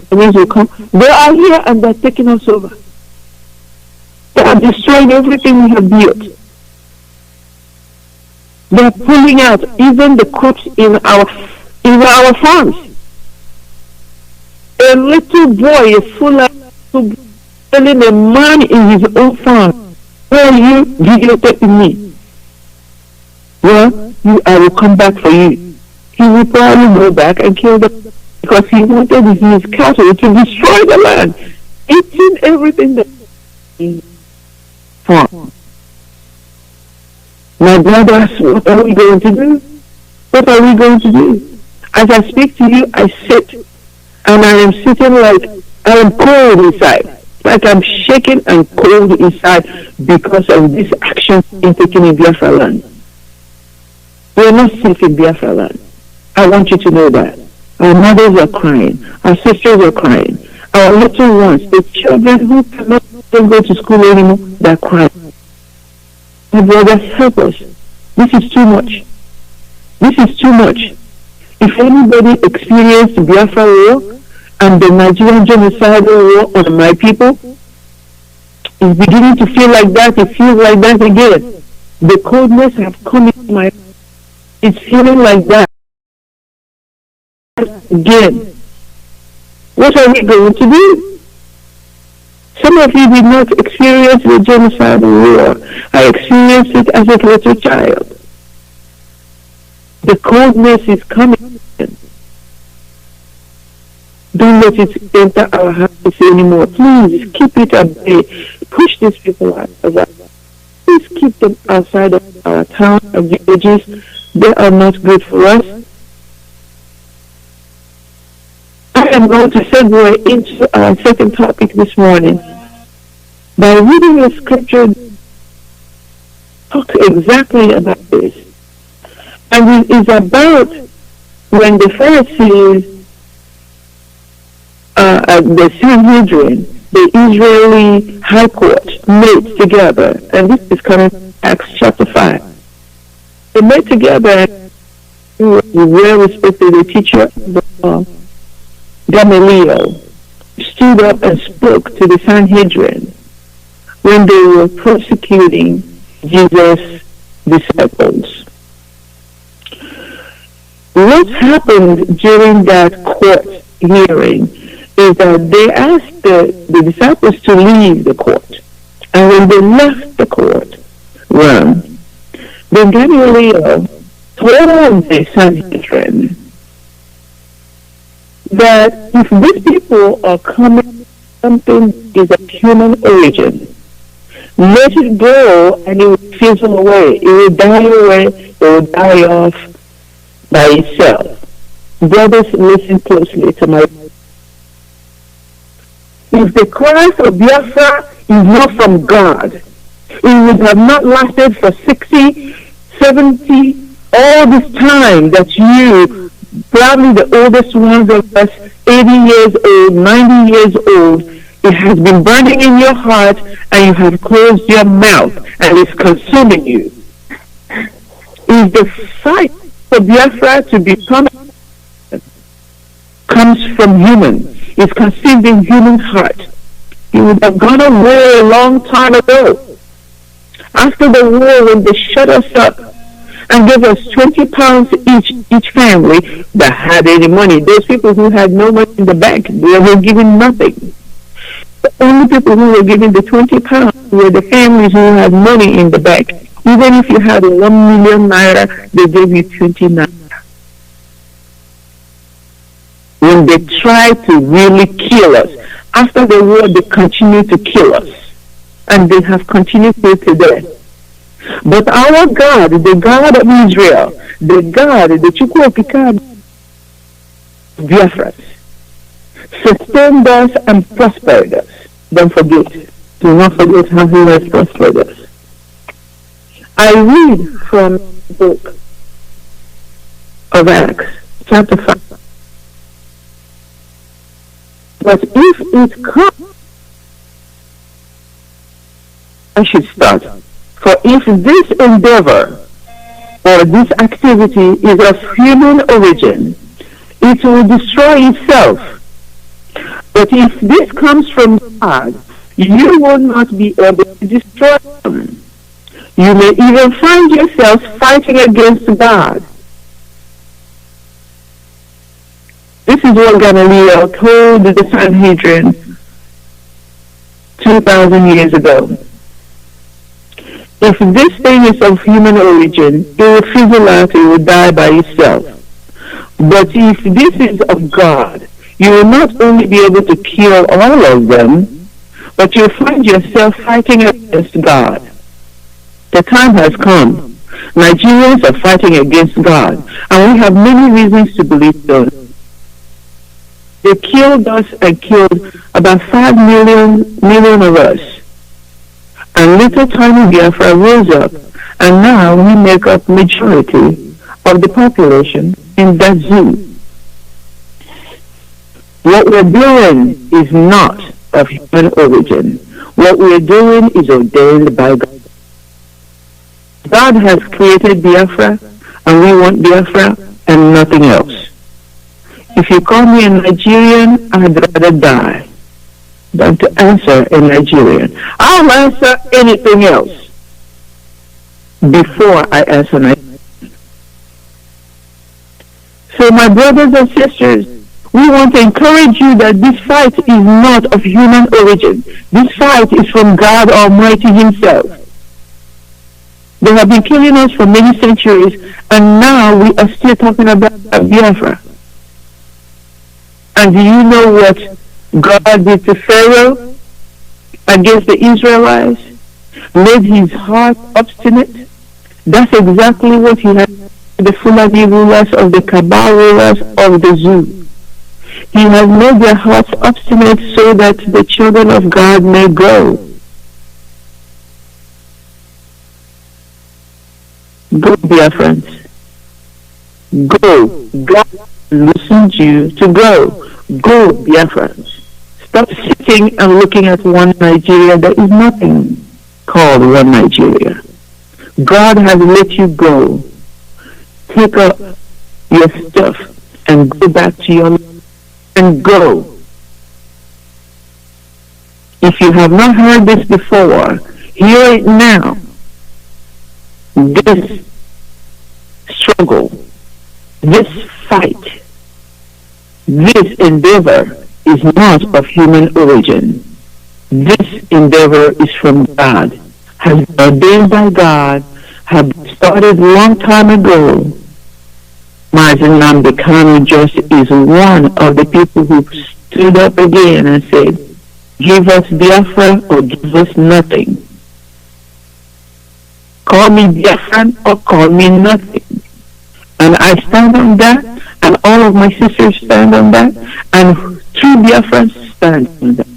Fulanis will come. They are here and they're taking us over. They are destroying everything we have built. They are pulling out even the crops in our farms. A little boy, a Fulani, telling a man in his own farm, "Where are you videotaping me?" "Well, I will come back for you." He will probably go back and kill them because he wanted his cattle to destroy the land, eating everything that he farmed. My brothers, what are we going to do? What are we going to do? As I speak to you, I sit, and I am sitting like I am cold inside. Like I'm shaking and cold inside because of this action being taken in Biafra land. We are not safe in Biafra land. I want you to know that. Our mothers are crying. Our sisters are crying. Our little ones, the children who cannot go to school anymore, they're crying. My brothers, help us. This is too much. This is too much. If anybody experienced the Biafra war and the Nigerian genocidal war on my people, is beginning to feel like that, it feels like that again. The coldness have come into my... It's feeling like that again. What are we going to do? Some of you did not experience the genocidal war. I experienced it as a little child. The coldness is coming. Don't let it enter our houses anymore. Please keep it at bay. Push these people out of us. Please keep them outside of our town and villages. They are not good for us. I am going to segue into our second topic this morning by reading a scripture talk exactly about this. And it is about when the Pharisees, the Sanhedrin, the Israeli High Court, met together, and this is coming from Acts chapter 5. They met together, and the well-respected teacher of the law, Gamaliel, stood up and spoke to the Sanhedrin when they were persecuting Jesus' disciples. What happened during that court hearing is that they asked the disciples to leave the court. And when they left the court, then Gamaliel told the Sanhedrin that if these people are coming, something is of human origin, let it go and it will fizzle away. It will die away. It will die off by itself. Brothers, listen closely to my... If the cry for Biafra is not from God, it would have not lasted for 60, 70, all this time that you, probably the oldest ones of us, 80 years old, 90 years old, it has been burning in your heart and you have closed your mouth and it's consuming you. Is the fight for Biafra to become comes from human. It's conceived in human heart. It would have gone away a long time ago. After the war, when they shut us up and gave us 20 pounds each family that had any money, those people who had no money in the bank, they were given nothing. The only people who were given the 20 pounds were the families who had money in the bank. Even if you had 1 million naira, they gave you 20 naira. When they tried to really kill us, after the war, they continued to kill us. And they have continued to today. But our God, the God of Israel, the God, the Chukwuemeka, Biafra, sustained us and prospered us. Don't forget. Do not forget how He has prospered us. I read from the book of Acts, chapter 5. But if it comes, I should start. For if this endeavor or this activity is of human origin, it will destroy itself. But if this comes from God, you will not be able to destroy them. You may even find yourself fighting against God. This is what Gamaliel told the Sanhedrin 2,000 years ago. If this thing is of human origin, it will fizzle out, it will die by itself. But if this is of God, you will not only be able to kill all of them, but you'll find yourself fighting against God. The time has come. Nigerians are fighting against God, and we have many reasons to believe so. They killed us and killed about 5 million of us. And little tiny Biafra rose up, and now we make up majority of the population in that zoo. What we're doing is not of human origin. What we're doing is ordained by God. God has created Biafra, and we want Biafra and nothing else. If you call me a Nigerian, I'd rather die than to answer a Nigerian. I'll answer anything else before I answer Nigerian. So my brothers and sisters, we want to encourage you that this fight is not of human origin. This fight is from God Almighty Himself. They have been killing us for many centuries, and now we are still talking about Biafra. And do you know what God did to Pharaoh against the Israelites? Made his heart obstinate. That's exactly what he had to the Fulani rulers of the Cabal rulers of the zoo. He has made their hearts obstinate so that the children of God may go. Go, dear friends. Go. God loosened you to go. Go, dear friends. Stop sitting and looking at one Nigeria. There is nothing called one Nigeria. God has let you go. Take up your stuff and go back to your life and go. If you have not heard this before, hear it now. This struggle, this fight, this endeavor is not of human origin. This endeavor is from God, has been ordained by God, has started a long time ago. Mazi Kanu just is one of the people who stood up again and said, give us Biafra or give us nothing. Call me Biafran or call me nothing. And I stand on that, and all of my sisters stand on that, and true Biafrans stand on that.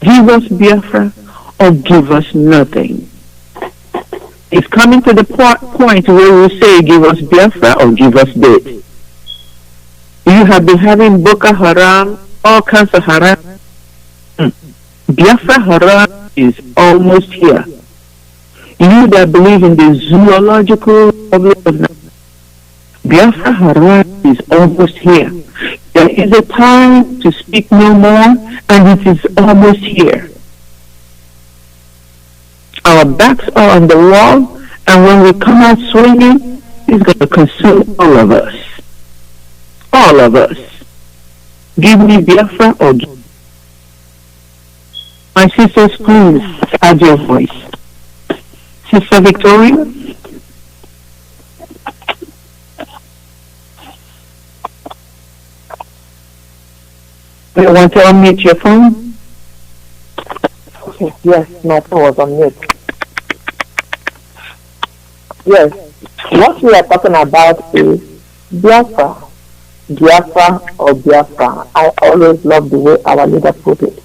Give us Biafra or give us nothing. It's coming to the point where we say give us Biafra or give us death. You have been having Boko Haram, all kinds of haram. Biafra Haram is almost here. You that believe in the zoological problem of Biafra Haram is almost here. There is a time to speak no more, and it is almost here. Our backs are on the wall, and when we come out swinging, it's going to consume all of us. All of us. Give me Biafra or give. My sisters, please add your voice. Sister Victoria? You want to unmute your phone? Okay, yes, my phone was on mute. Yes, what we are talking about is Biafra. Biafra or Biafra. I always love the way our leader put it.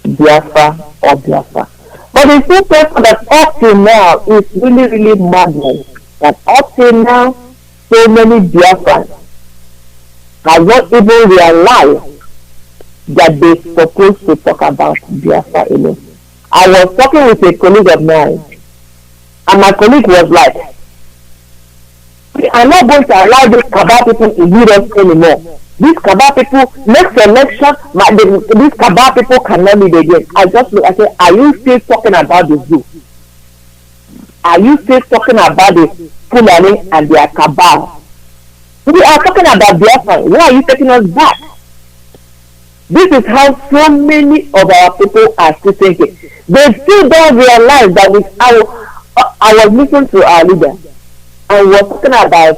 Biafra or Biafra. But it seems that up till now is really madness. That up till now, so many Biafrans have not even realized that they're supposed to talk about Biafra alone. I was talking with a colleague of mine, and my colleague was like, we are not going to allow these Kabal people to lead us anymore. These Kabah people, next election, these Kabah people cannot lead again. I just look, I say, are you still talking about the zoo? Are you still talking about the Fulani and their Kabah? We are talking about Biafra. Why are you taking us back? This is how so many of our people are still thinking. They still don't realize that I was listening to our leader and was talking about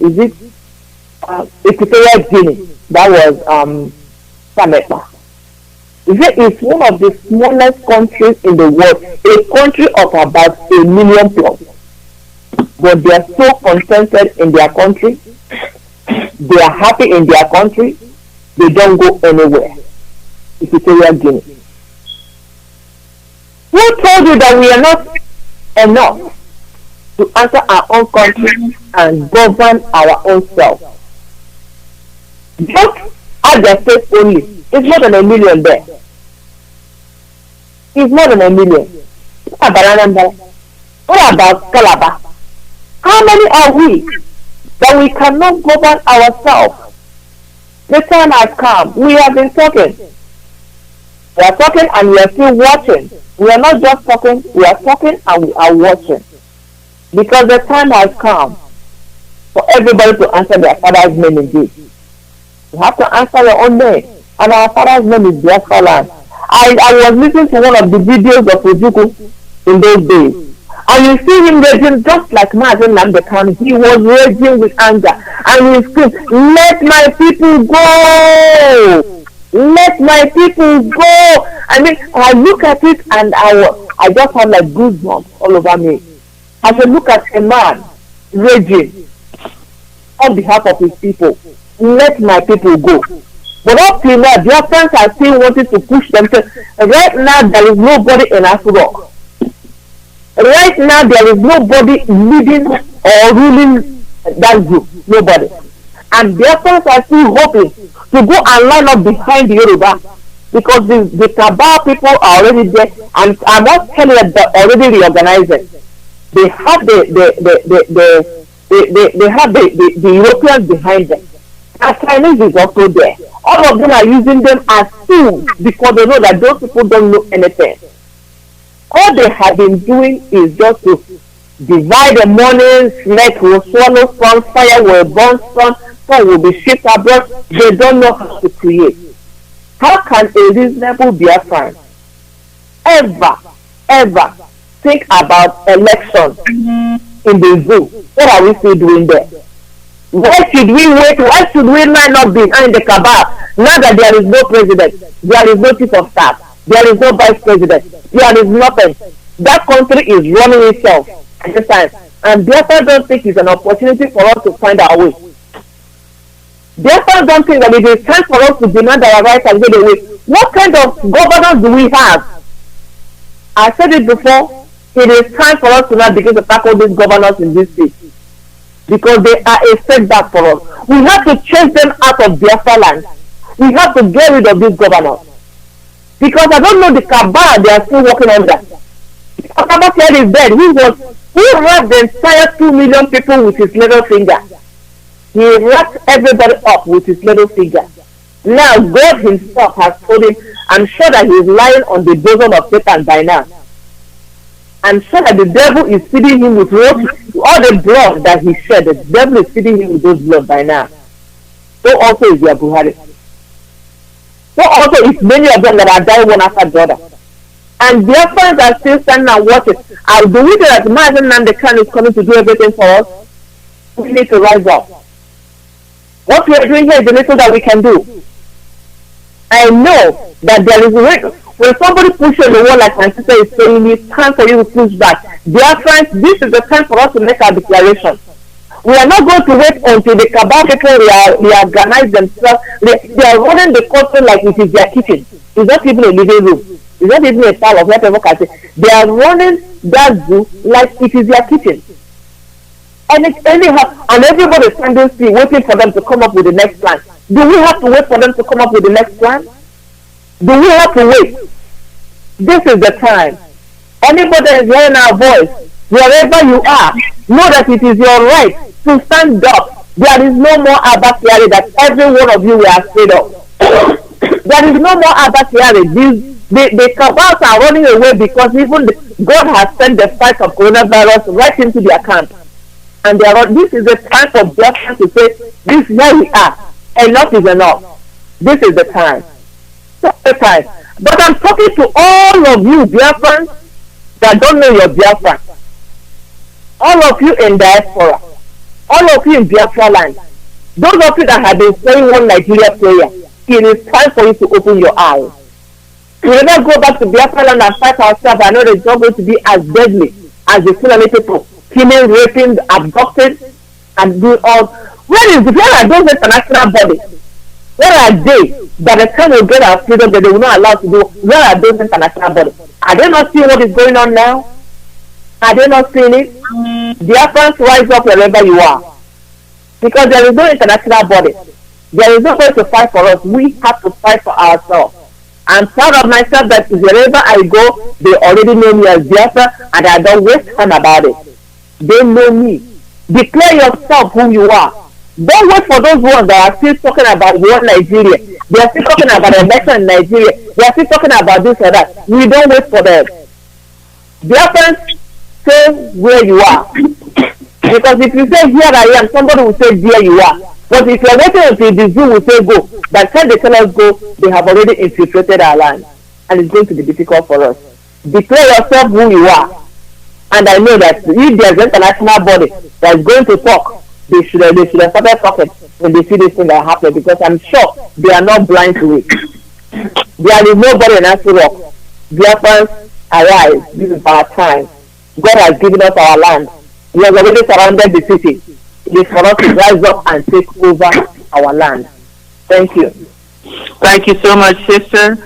is it Equatorial Guinea? That was Samepa. It's one of the smallest countries in the world, a country of about 1 million plus. But they are so contented in their country. They are happy in their country. They don't go anywhere. Equatorial Guinea. Who told you that we are not enough to answer our own country and govern our own self? Just at their state only. It's more than 1 million there. It's more than 1 million. What about Calabar? How many are we that we cannot govern ourselves? The time has come. We have been talking. We are talking and we are still watching. We are not just talking, we are talking and we are watching. Because the time has come for everybody to answer their father's name indeed. You have to answer your own name. And our father's name is Biafra land. I was listening to one of the videos of Ojukwu in those days. And you see him raging just like Mazi. He was raging with anger. And he screamed, "Let my people go! Let my people go!" I mean, I look at it and I just have like goosebumps all over me. I should look at a man raging on behalf of his people. Let my people go. But up till now, their friends are still wanting to push themselves. Right now, there is nobody in Afro. Right now, there is nobody leading or ruling that group. Nobody. And their friends are still hoping to go and line up behind the Yoruba. Because the Kabah people are already there. And I must tell you that they're already reorganizing. They have the Europeans behind them. And Chinese is also there. All of them are using them as tools because they know that those people don't know anything. All they have been doing is just to divide the money, snake will swallow some, fire will burn some will be shipped abroad. They don't know how to create. How can a reasonable Biafran ever think about election in the zoo? What are we still doing there? Why should we wait? Why should we line up behind the Kabah now that there is no president, there is no chief of staff, there is no vice president, there is nothing? That country is running itself at this time, and therefore don't think it's an opportunity for us to find our way. Therefore don't think that it is time for us to demand our rights and get away. What kind of governance do we have? I said it before, it is time for us to now begin to tackle these governors in this state. Because they are a setback for us. We have to chase them out of Biafra land. We have to get rid of these governors. Because I don't know the Kabah they are still working under. Kabah said is dead. Who wrapped the entire 2 million people with his little finger? He wrapped everybody up with his little finger. Now God himself has told him, I'm sure that he is lying on the bosom of Satan by now. I'm sure that the devil is feeding him with all the blood that he shed. The devil is feeding him with those blood by now. So also is your Buhari. So also is many of them that are dying one after the other. And their friends are still standing and watching. I believe that Mazi is coming to do everything for us. We need to rise up. What we are doing here is the little that we can do. I know that there is a way. When somebody pushes the wall like my sister is saying, it's time for you to push back. Dear friends, this is the time for us to make our declaration. We are not going to wait until the Kabah people reorganize themselves. They are running the country like it is their kitchen. It's not even a living room. It's not even a style of whatever can say. They are running that zoo like it is their kitchen. And everybody is standing still waiting for them to come up with the next plan. Do we have to wait for them to come up with the next plan? Do we have to wait? This is the time. Anybody that is hearing our voice, wherever you are, know that it is your right to stand up There is no more adversary that every one of you were afraid of. There is no more adversary. The cabals are running away because even God has sent the fight of coronavirus right into their camp. And this is the time for Biafra to say, this is where we are. Enough is enough. This is the time. That's the time. But I'm talking to all of you Biafrans that don't know your Biafra. All of you in diaspora. All of you in Biafra land. Those of you that have been saying one Nigeria prayer, it is time for you to open your eyes. We will not go back to Biafra land and fight ourselves. I know it's not going to be as deadly as the Fulani people. Killing, raping, abducted, and doing all. Where are those international bodies? Where are they? By the time we get our freedom that they will not allow to do, where are those international bodies? Are they not seeing what is going on now? Are they not seeing it? Biafrans, rise up wherever you are. Because there is no international body. There is no way to fight for us. We have to fight for ourselves. I'm proud of myself that wherever I go, they already know me as Biafra, and I don't waste time about it. They know me. Declare yourself who you are. Don't wait for those ones that are still talking about one Nigeria. They are still talking about election in Nigeria. They are still talking about this or that. We don't wait for them. Biafrans, say where you are. Because if you say here I am, somebody will say there you are. But if you're waiting until the zoo will say go, by the time they tell us go, they have already infiltrated our land. And it's going to be difficult for us. Declare yourself who you are. And I know that if there's an international body that's going to talk, they should have started talking when they see this thing that happened, because I'm sure they are not blind to it. There is nobody in Africa. Biafrans, arise. This is our time. God has given us our land. He has already surrounded the city. It is for us to rise up and take over our land. Thank you. Thank you so much, sister.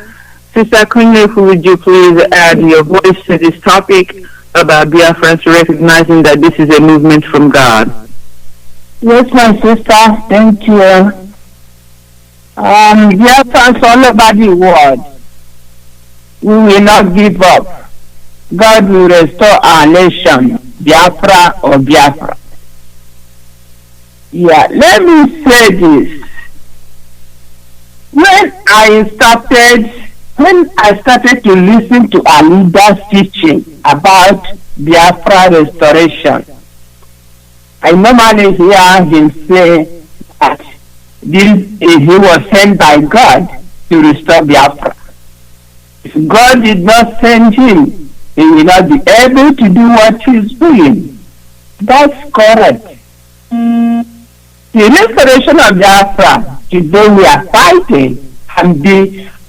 Sister Kunle, would you please add your voice to this topic about Biafrans recognizing that this is a movement from God? Yes, my sister. Thank you. Biafrans all over the world, we will not give up. God will restore our nation, Biafra or Biafra. Yeah, let me say this. When I started to listen to our leaders teaching about Biafra restoration, I normally hear him say that he was sent by God to restore Biafra. If God did not send him, he will not be able to do what he's doing. That's correct. The restoration of Biafra, today we are fighting, and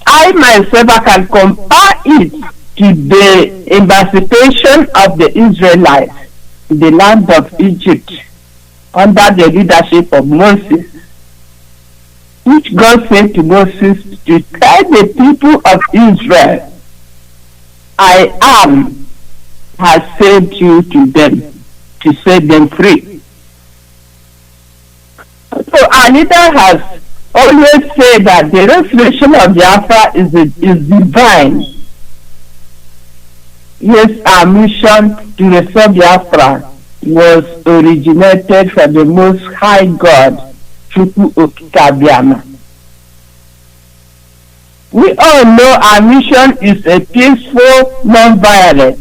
I myself I can compare it to the emancipation of the Israelites in the land of Egypt under the leadership of Moses, which God said to Moses to tell the people of Israel, I am has saved you to them, to set them free. So our leader has always said that the restoration of Biafra is divine. Yes, our mission to restore Biafra was originated from the Most High God, Chukwuemeka. We all know our mission is a peaceful, non-violent.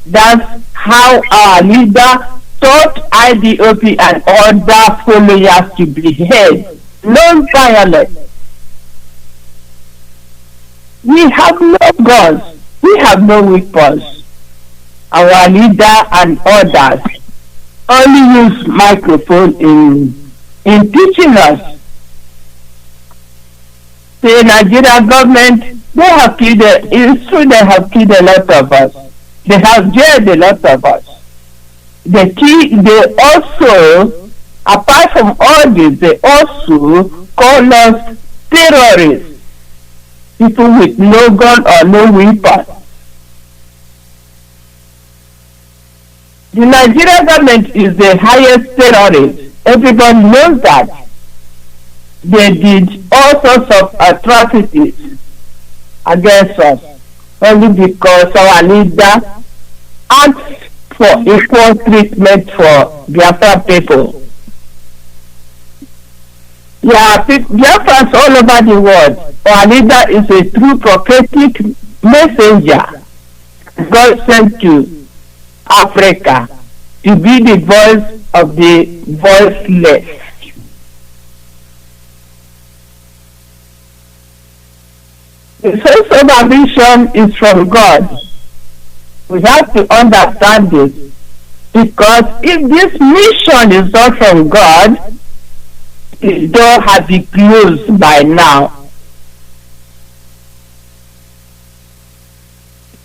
That's how our leader taught IDOP and other followers to behave, non-violent. We have no guns, we have no weapons. Our leader and others only use microphone in teaching us. The Nigerian government, they have killed a lot of us. They have jailed a lot of us. They also, apart from all this, they also call us terrorists. People with no gun or no weapon. The Nigerian government is the highest terrorist. Everybody knows that. They did all sorts of atrocities against us only because our leader asked for equal treatment for Biafra people. Yeah, Biafrans all over the world. Our leader is a true prophetic messenger God sent to Africa to be the voice of the voiceless. The sense of our vision is from God. We have to understand this, because if this mission is not from God, the door has been closed by now.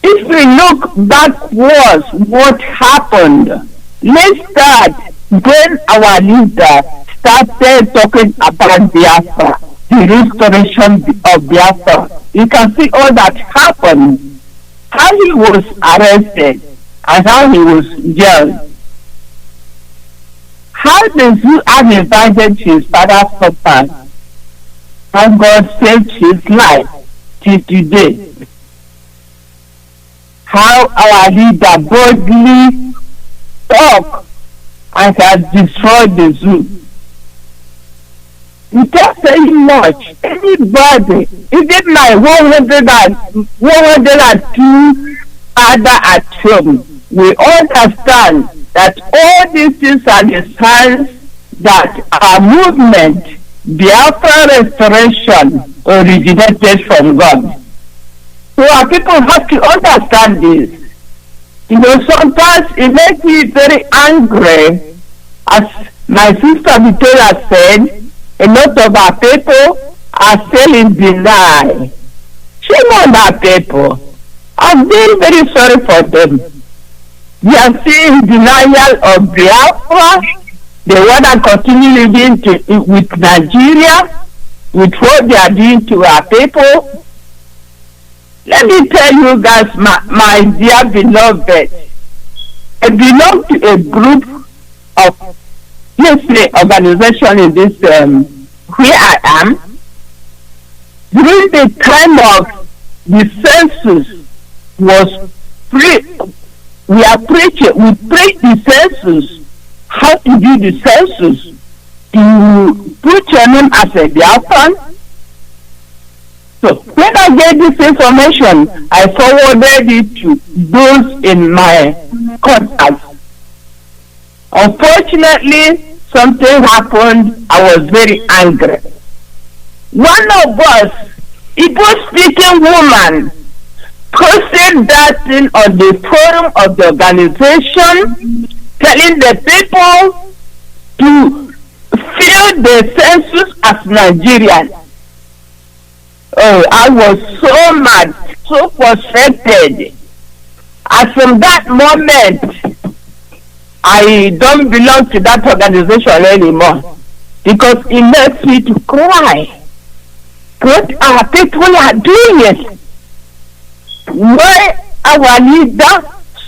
If we look backwards, what happened? Let's start when our leader started talking about Biafra, the restoration of Biafra. You can see all that happened, how he was arrested and how he was jailed. How the Zoo had invited his father's husband, and God saved his life till today. How our leader boldly talked and has destroyed the zoo. Without saying much, anybody, even my 102 other at home, we understand that all these things are the signs that our movement, Biafra restoration, originated from God. So our people have to understand this. You know, sometimes it makes me very angry, as my sister Victoria said. A lot of our people are still in denial. Shame on our people. I'm very, very sorry for them. They are still in denial of Biafra. They want to continue living with Nigeria, with what they are doing to our people. Let me tell you guys, my dear beloved, I belong to a group of organization in this where I am. During the time of the census was we preach the census, how to do the census, to put your name as a Biafran. So when I get this information, I forwarded it to those in my contacts. Unfortunately, something happened. I was very angry. One of us, Ipob speaking woman, posted that thing on the forum of the organization, telling the people to fill the census as Nigerian. Oh, I was so mad, so frustrated. And from that moment, I don't belong to that organization anymore, because it makes me to cry. What our people are doing? Why our leader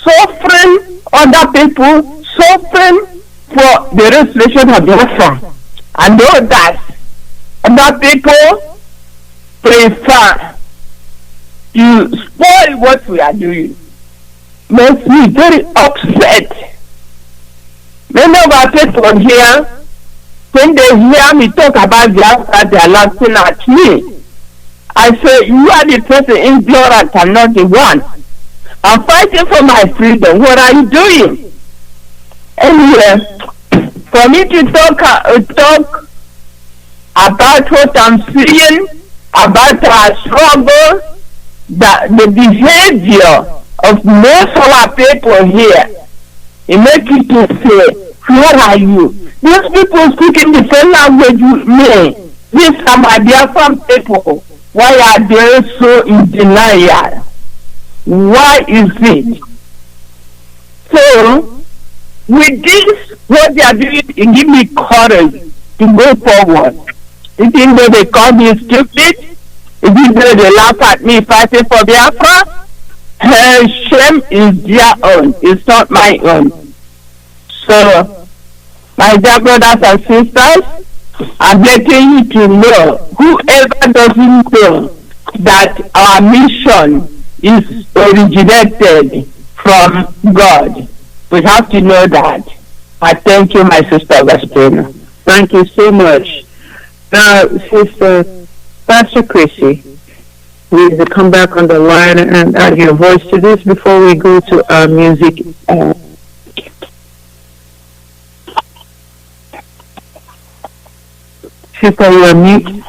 suffering, other people suffering for the restoration of Biafra, and know that other people prefer to spoil what we are doing. Makes me very upset. Many of our people here, when they hear me talk about Biafra, they are laughing at me. I say, you are the person ignorant and not the one. I'm fighting for my freedom. What are you doing? Anyway, for me to talk about what I'm seeing, about our struggle, the behavior of most of our people here, it makes you to say, where are you? These people speaking the same language with me. These are my Biafran people. Why are they so in denial? Why is it? So, with this, what they are doing, it gives me courage to go forward. Even though they call me stupid, even though they laugh at me fighting for Biafra, her shame is their own. It's not my own. So, my dear brothers and sisters, I'm letting you to know, whoever doesn't know that our mission is originated from God, we have to know that. I thank you, my sister Vestina. Thank you so much. Sister Pastor Chrissy, please come back on the line and add your voice to this before we go to our music. Sister, you are mute.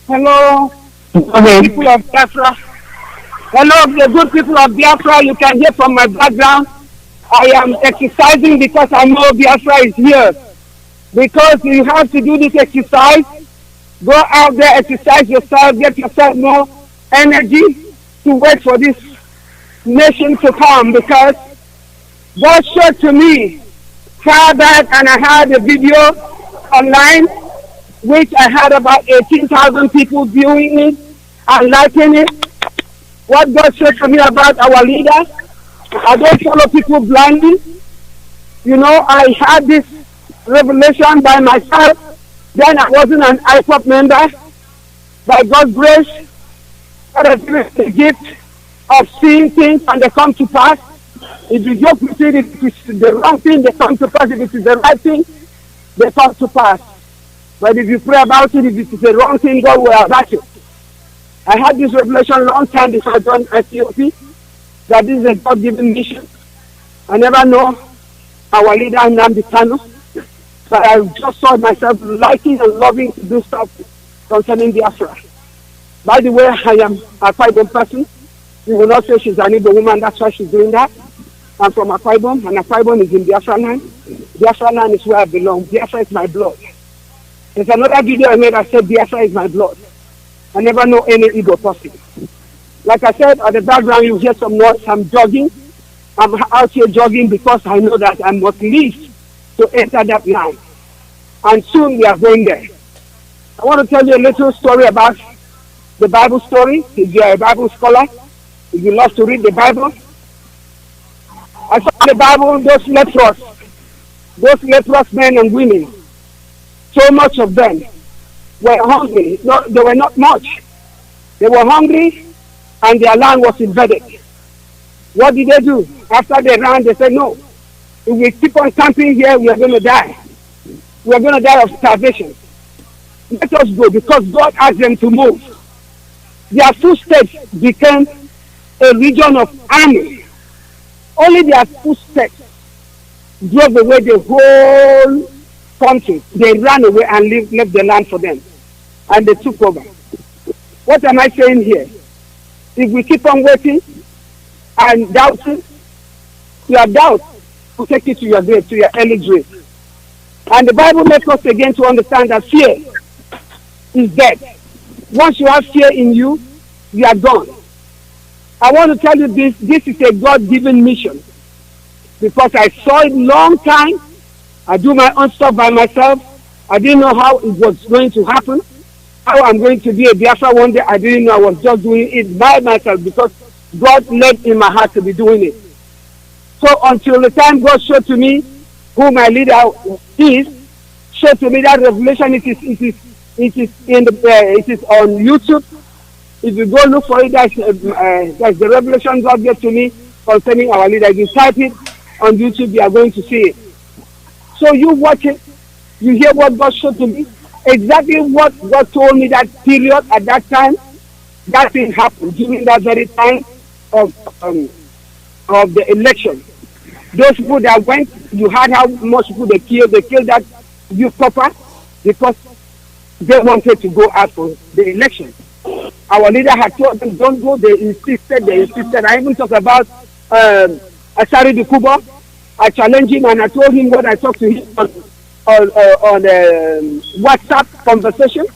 Hello, Okay. people of Biafra. Hello, the good people of Biafra. You can hear from my background. I am exercising because I know Biafra is here. Because you have to do this exercise. Go out there, exercise yourself, get yourself more energy to wait for this nation to come. Because God showed to me far back, and I had a video online, which I had about 18,000 people viewing it and liking it. What God said to me about our leaders, I don't follow people blindly. You know, I had this revelation by myself. Then I wasn't an Ipob member. By God's grace, God has given me the gift of seeing things and they come to pass. If you joke with it, if it's the wrong thing, they come to pass. If it is the right thing, they come to pass. But if you pray about it, if it is the wrong thing, God will avert it. I had this revelation a long time before I joined ICOP, that this is a God-given mission. I never know our leader, Nnamdi Kanu, but I just saw myself liking and loving to do stuff concerning Biafra. By the way, I am a Akwa Ibom person. You will not say she's an Igbo woman, that's why she's doing that. I'm from Akwa Ibom, and Akwa Ibom is in Biafra land. Biafra land is where I belong. Biafra is my blood. There's another video I made that said Biafra is my blood. I never know any Igbo person. Like I said, at the background you hear some noise. I'm jogging. I'm out here jogging because I know that I must leave to enter that line. And soon we are going there. I want to tell you a little story about the Bible story. If you are a Bible scholar, if you love to read the Bible. I saw the Bible, those leprous men and women, so much of them were hungry. No, they were not much. They were hungry and their land was invaded. What did they do? After they ran, they said, no, if we keep on camping here, we are going to die. We are going to die of starvation. Let us go, because God asked them to move. Their footsteps became a region of army. Only their footsteps drove away the whole country. They ran away and left the land for them. And they took over. What am I saying here? If we keep on waiting and doubting, your doubt will take you to your grave, to your early grave. And the Bible makes us again to understand that fear is dead. Once you have fear in you, you are gone. I want to tell you this is a God-given mission. Because I saw it long time. I do my own stuff by myself. I didn't know how it was going to happen. How I'm going to be a Biafra one day, I didn't know. I was just doing it by myself because God led in my heart to be doing it. So until the time God showed to me who my leader is, showed to me that revelation, it is on YouTube. If you go look for it, that's the revelation God gave to me concerning our leader. If you type it on YouTube, you are going to see it. So you watch it, you hear what God showed to me. Exactly what God told me that period at that time, that thing happened during that very time of the election. Those people that went, you heard how much people they killed that youth copper because they wanted to go out for the election. Our leader had told them don't go, they insisted. I even talked about Asari Dukuba. I challenged him and I told him what I talked to him on WhatsApp conversation.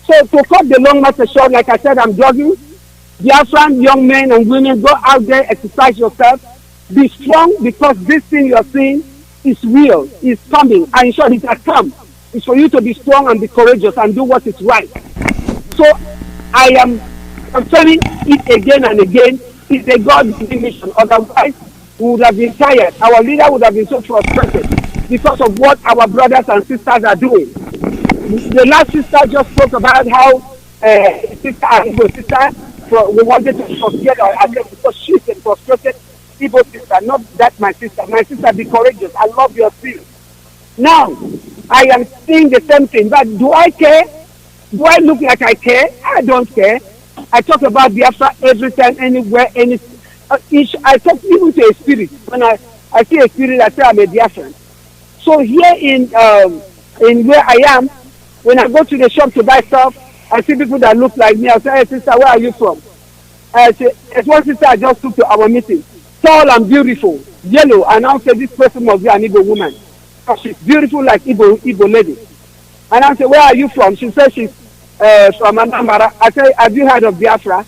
So to cut the long matter short, like I said, I'm jogging. Biafran young men and women, go out there, exercise yourself. Be strong because this thing you're seeing is real, it's coming. I'm sure it has come. It's for you to be strong and be courageous and do what is right. So I'm telling it again and again, it's a God-given mission. Otherwise, we would have been tired. Our leader would have been so frustrated because of what our brothers and sisters are doing. The last sister just spoke about how sister we wanted to forget our address because she's frustrated Igbo sister, not that my sister. My sister, be courageous. I love your spirit. Now, I am seeing the same thing, but do I care? Do I look like I care? I don't care. I talk about Biafra every time, anywhere, I talk even to a spirit. When I see a spirit, I say I'm a Biafran. So here in where I am, when I go to the shop to buy stuff, I see people that look like me. I say, hey sister, where are you from? I say, it's one sister I just took to our meeting. Tall and beautiful, yellow, and I say this person must be an Igbo woman. She's beautiful like Igbo lady. And I say, where are you from? She said she's from Anambra. I said, have you heard of Biafra?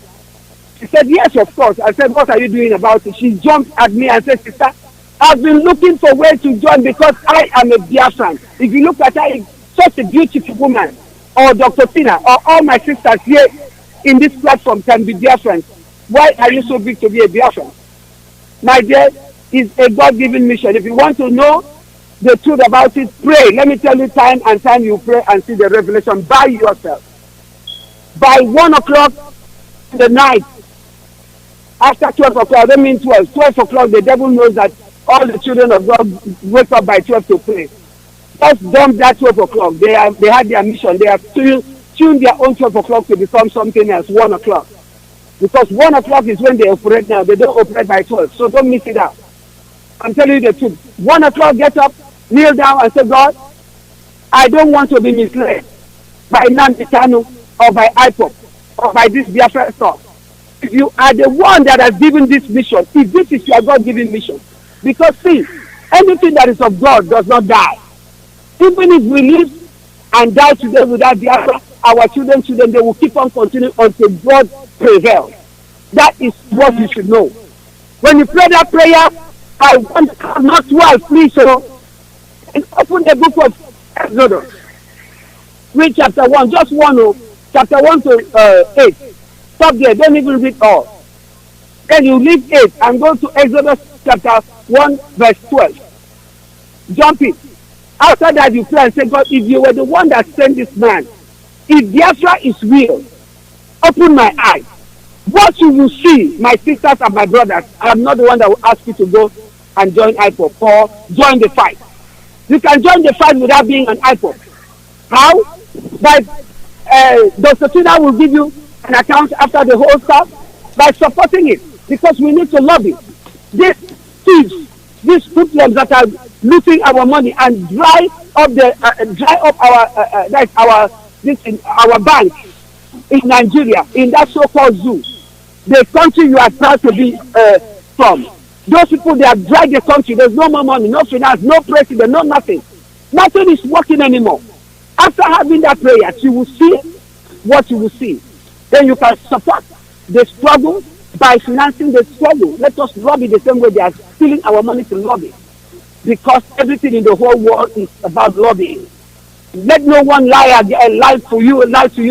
She said, yes, of course. I said, what are you doing about it? She jumped at me and said, sister, I've been looking for ways to join because I am a Biafran. If you look at her, such a beautiful woman, or Dr. Tina, or all my sisters here in this platform can be Biafrans. Why are you so big to be a Biafran? My dear, it's a God-given mission. If you want to know the truth about it, pray. Let me tell you, time and time you pray and see the revelation by yourself. By 1 o'clock in the night, after 12 o'clock, I don't mean 12 o'clock, the devil knows that all the children of God wake up by 12 to pray. Just dump that 12 o'clock. They had their mission. They have tuned their own 12 o'clock to become something else, 1 o'clock. Because 1 o'clock is when they operate now. They don't operate by 12. So don't miss it out. I'm telling you the truth. 1 o'clock, get up, kneel down and say, God, I don't want to be misled by Nanditano or by Ipob or by this Biafra stuff. If you are the one that has given this mission, if this is your God-given mission, because see, anything that is of God does not die. Even if we live and die today without Biafra, our children, they will keep on continuing until God prevails. That is what you should know. When you pray that prayer, I want not 12, please, and open the book of Exodus. Read chapter 1, just one, chapter 1 to 8. Stop there, don't even read all. Then you leave 8 and go to Exodus chapter 1, verse 12. Jump it. After that, you pray and say, God, if you were the one that sent this man, if Biafra is real, open my eyes. What you will see, my sisters and my brothers, I am not the one that will ask you to go and join Ipob or join the fight. You can join the fight without being an Ipob. How? By Dr. Tina will give you an account after the whole stuff by supporting it, because we need to lobby. These thieves, these hoodlums that are looting our money and dry up our bank in Nigeria, in that so-called zoo, the country you are proud to be from. Those people, they have dried the country. There's no more money, no finance, no president, no nothing. Nothing is working anymore. After having that prayer, you will see what you will see. Then you can support the struggle by financing the struggle. Let us lobby the same way they are stealing our money to lobby. Because everything in the whole world is about lobbying. Let no one lie to you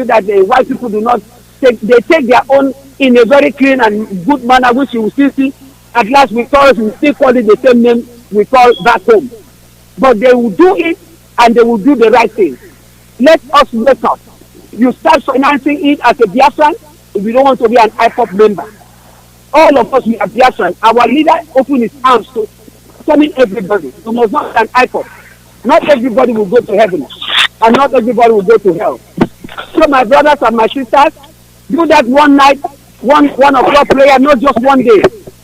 that the white people do not take, they take their own in a very clean and good manner, which you will still see. At last we still call it the same name we call back home. But they will do it and they will do the right thing. Let us wake up. You start financing it as a Biafran if you don't want to be an IPOP member. All of us, we are Biafran. Our leader opened his arms to telling everybody, you must not be an IPOP. Not everybody will go to heaven, and not everybody will go to hell. So my brothers and my sisters, do that one night, one o'clock prayer, not just one day.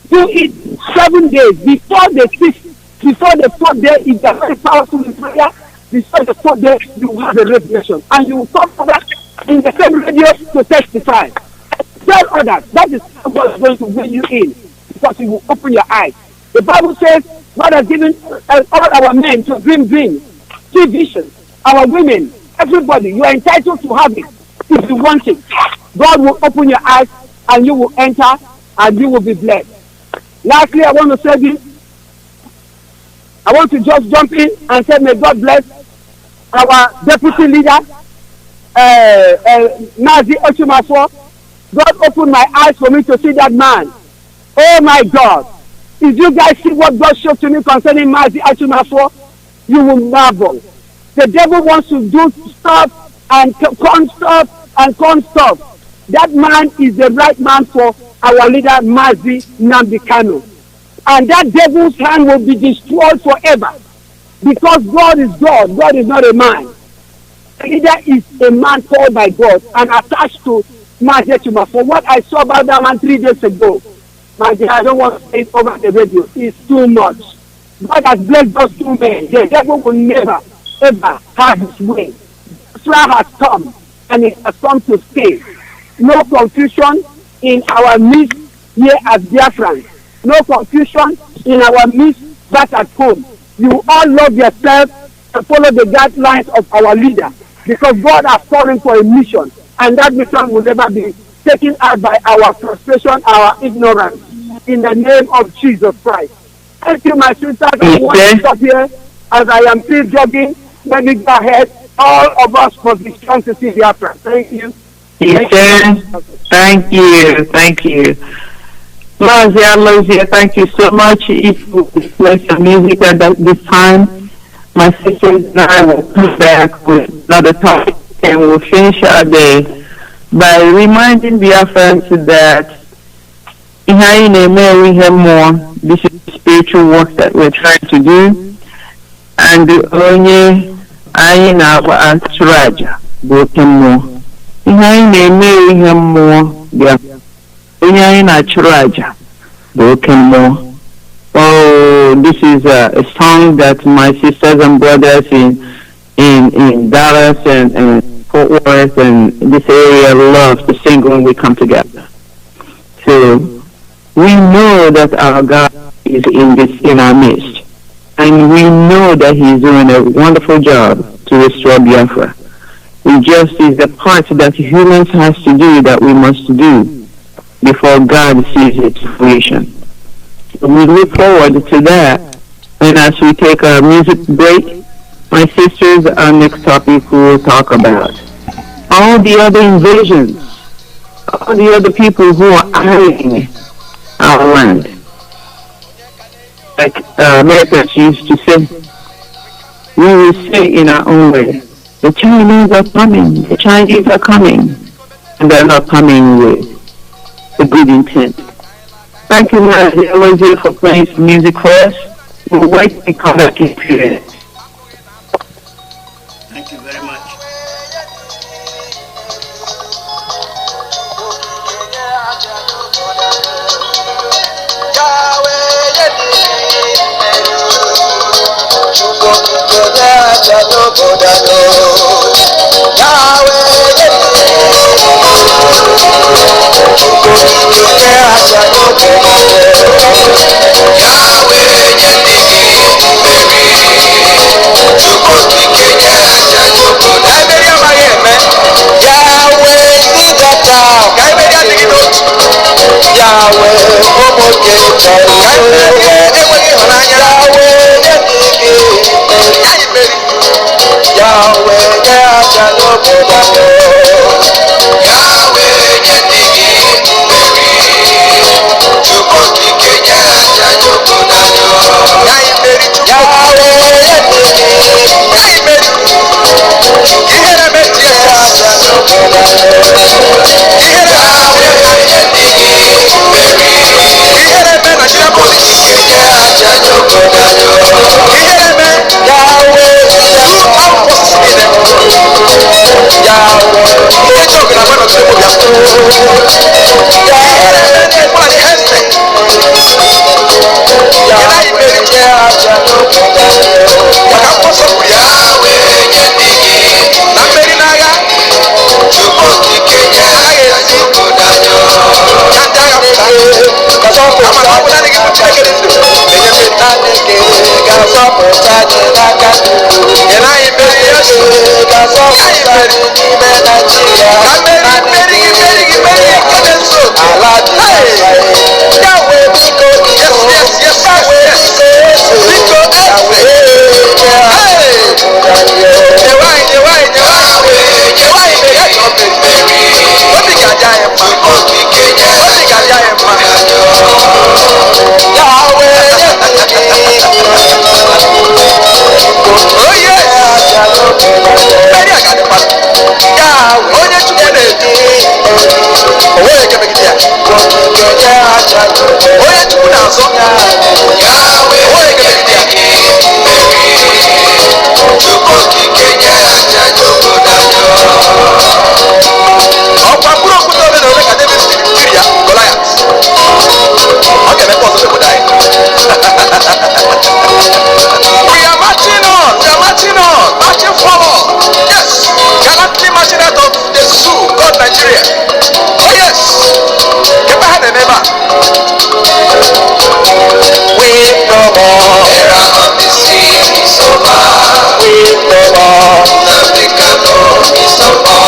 Do it 7 days before the 6th, before the 4th day. It's a very powerful prayer. Before the 4th day, you will have a revelation, and you will talk about in the same radio to testify. Tell others. That is how God is going to bring you in, because He will open your eyes. The Bible says God has given all our men to dream dreams, see visions. Our women, everybody, you are entitled to have it if you want it. God will open your eyes and you will enter and you will be blessed. Lastly, I want to say this. I want to just jump in and say, may God bless our deputy leader, Mazi. God opened my eyes for me to see that man. Oh my God. If you guys see what God showed to me concerning Mazi Achimafo, you will marvel. The devil wants to do stuff and con stuff. That man is the right man for our leader, Mazi Nnamdi Kanu. and that devil's hand will be destroyed forever. Because God is God. God is not a man. A leader is a man called by God and attached to Mazi. For what I saw about that man 3 days ago, Mazi, I don't want to say it over the radio. It's too much. God has blessed those two men. The devil will never, ever have his way. Israel has come, and it has come to stay. No confusion in our midst here as Biafrans. No confusion in our midst back at home. You all love yourself and follow the guidelines of our leader, because God has called for a mission, and that mission will never be taken out by our frustration, our ignorance. In the name of Jesus Christ. Thank you, my sisters. I want to stop here as I am still jogging. Let me go ahead. All of us must be strong to see Biafra. Thank you. Yes, thank you. Thank you. Mazi, Alozie, thank you so much. If you play some music at this time, my sisters and I will come back with another topic, and we'll finish our day by reminding Biafrans that we have more. This is spiritual work that we're trying to do, and only I now Raja broken more. We have more. Raja broken more. Oh, this is a song that my sisters and brothers in Dallas and Fort Worth and this area love to sing when we come together. So we know that our God is in our midst, and we know that He is doing a wonderful job to restore Biafra. It just is the part that humans has to do that we must do before God sees its fruition. We look forward to that, and as we take a music break, my sisters, our next topic we will talk about all the other invasions, all the other people who are eyeing our land. Like Americans used to say, we will say in our own way, the Chinese are coming, the Chinese are coming, and they're not coming with a good intent. Thank you, Alozie, for playing some music for us. We'll wait and come back in a few minutes. Thank you very much. Oye ke megide ya. Oye chukwu na azọ. Oye ke megide ya. Ọkwa mkpụrụ okwute ole na ole ka David siri jiri ya Goliath. Ọ ga-emekwa ọzọ n'obodo anyị. We are marching on. We are marching on. Marching forward. Yes. Gallantly marching out of the zoo called Nigeria. Oh yes. Keep ahead and never. Weep no more. Era of the sea is over. Weep no more. Nothing can know is over.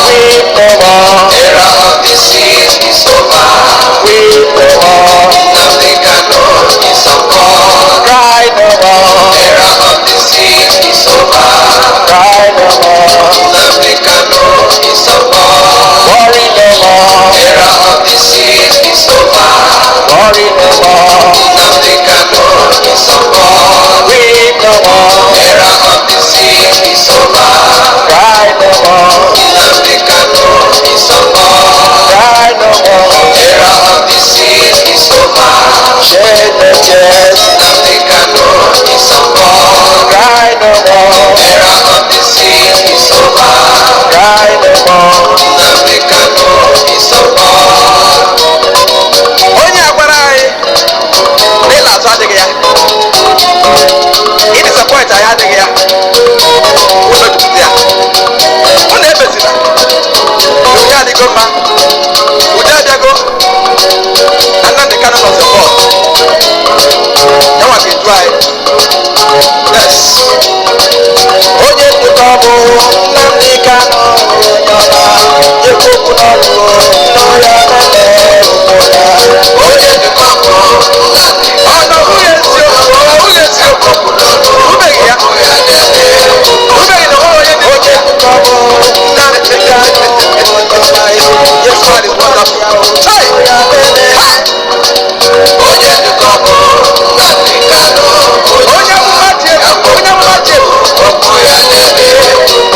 Weep no more. Era of the sea is over. Weep no more. Nothing can know is over. Cry no more. Era of the sea is over. Cry no more. Nothing can know is over. Worry no more. Era of the sea is over. Worry no more. Nothing can know is over. Weep no more. Era of the sea is over. Cry no more. Nothing can know is over. Cry no more. Era of the sea is over. Shed no tears. Nothing can know is over. Cry no more. Era of the sea is over. Cry no more. Nothing can know is over. Onye agwara anyị n'ịla azụ adịghị ya. Ịdisapọint anyị adịghị ya. Ụlọ jupụta ya. Ụlọ ebezila. Onye adịgo mma. Ude abịago. Nnamdi Kanu nọ the board. Yanwa ga-edu anyị. Yes. Onye ndụkọ bụ Nnamdi Kanu nyọla. Ekwokwu n'ọnụ n'ọya mele ụmụya. Onye ndụkọ bụ Nnamdi Kanu. Onye eziokwu ubeghị ya. Ubeghị na onye ndụkọ bụ Nnamdi Kanu nyọla. Yes, God is wonderful. Hey! Onye ndụkọ bụ Nnamdi Kanu. Onye mmadụ egwu. Onye mmadụ egwu. Okwu ya na-eme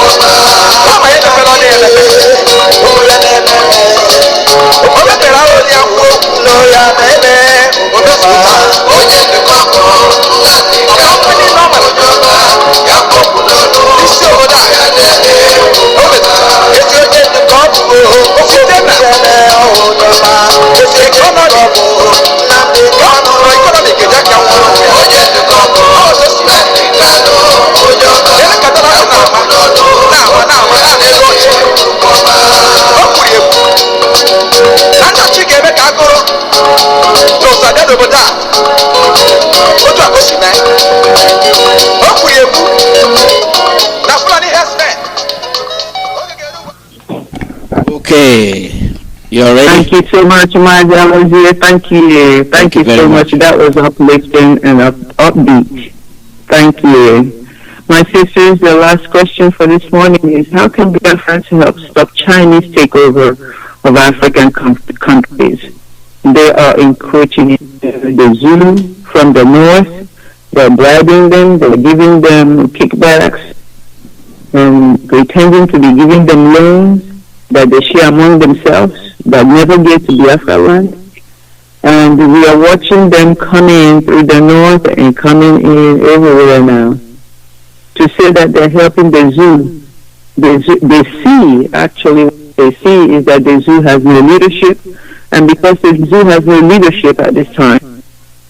ụma. Ama ya mepere ọ na-emepe. Okwu ya na-emepe. O mepere ahụ ya kwuo okwu na ya na-eme ụma. Onye ndụkọ bụ Nnamdi Kanu. Onye ọma ya kpọpụ n'ọnụ. Isi obodo a ya na-eme ụma. Ezi onye ndụkọ bụ ofite na ọhụrụ. Ezi ekọnọmi bụ Nnamdi Kanu. Ekọnọmi ga-eje ka nwụrụ. Onye ndụkọ bụ Nnamdi Kanu. Onye ọma ya kpọpụ n'ọnụ. Na-ama na-elu ọchị. O kwuru ekwu na nnachi ga-eme ka agụrụ n'ụzọ bịa n'obodo a. Otu a ka o si mee. O kwuru ekwu na Fulani herdsmen. Okay, you're ready? Thank you so much, Mazi Alozie. Thank you. Thank you so much. That was uplifting and upbeat. Thank you. My sisters, the last question for this morning is, how can Biafrans help stop Chinese takeover of African countries? They are encroaching into the Zulu from the north. They're bribing them. They're giving them kickbacks and pretending to be giving them loans that they share among themselves that never get to Biafra land. And we are watching them coming in through the north and coming in everywhere now to say that they're helping the zoo. They see, actually, what they see is that the zoo has no leadership, and because the zoo has no leadership at this time,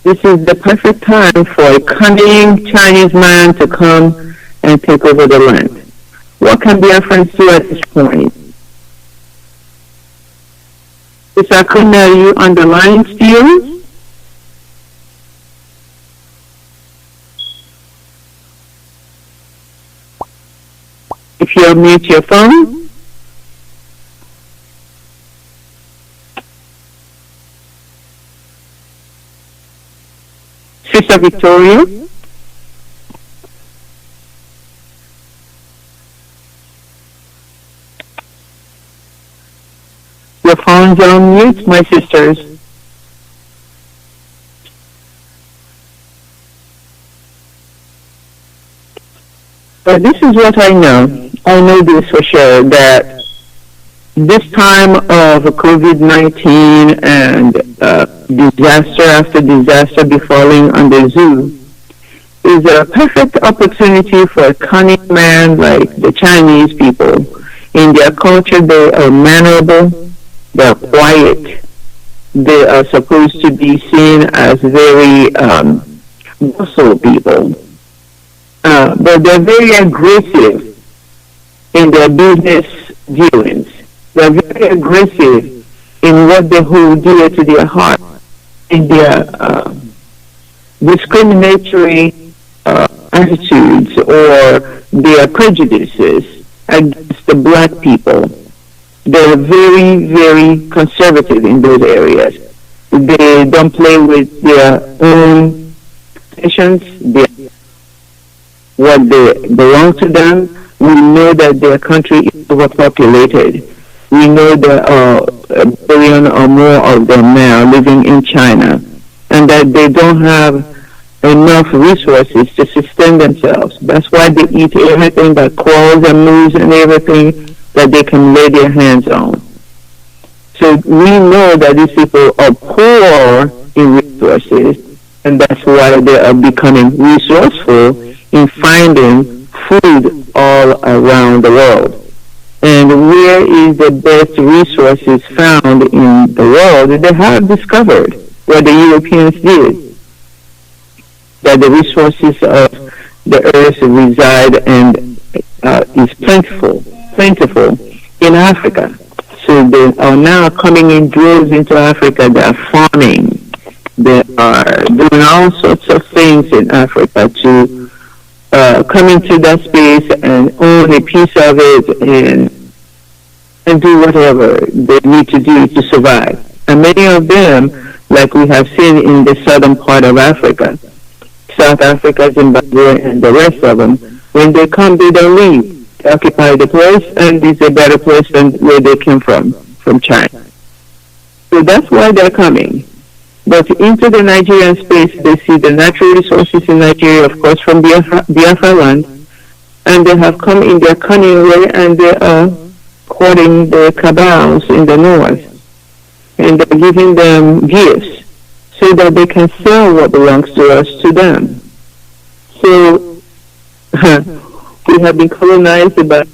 this is the perfect time for a cunning Chinese man to come and take over the land. What can Biafrans do at this point? Is Akuna, are you on the line still? If you unmute your phone. Sister Victoria. Your phones are on mute, my sisters. But this is what I know. I know this for sure, that this time of COVID-19 and disaster after disaster befalling on the zoo is a perfect opportunity for a cunning man like the Chinese people. In their culture, they are mannerable, they're quiet, they are supposed to be seen as very docile people. But they're very aggressive in their business dealings. They're very aggressive in what they hold dear to their heart, in their discriminatory attitudes or their prejudices against the black people. They're very, very conservative in those areas. They don't play with their own nations, what they belong to them. We know that their country is overpopulated. We know there are 1 billion or more of them now living in China, and that they don't have enough resources to sustain themselves. That's why they eat everything that crawls and moves and everything that they can lay their hands on. So we know that these people are poor in resources, and that's why they are becoming resourceful in finding food all around the world. And where is the best resources found in the world? They have discovered what the Europeans did, that the resources of the earth reside and is plentiful in Africa. So they are now coming in droves into Africa. They are farming. They are doing all sorts of things in Africa to come into that space and own a piece of it and do whatever they need to do to survive. And many of them, like we have seen in the southern part of Africa, South Africa, Zimbabwe, and the rest of them, when they come, they don't leave. They occupy the place, and it's a better place than where they came from China. So that's why they're coming. But into the Nigerian space, they see the natural resources in Nigeria, of course, from Biafra land, and they have come in their cunning way, and they are courting the cabals in the north, and they're giving them gifts so that they can sell what belongs to us to them. So we have been colonized by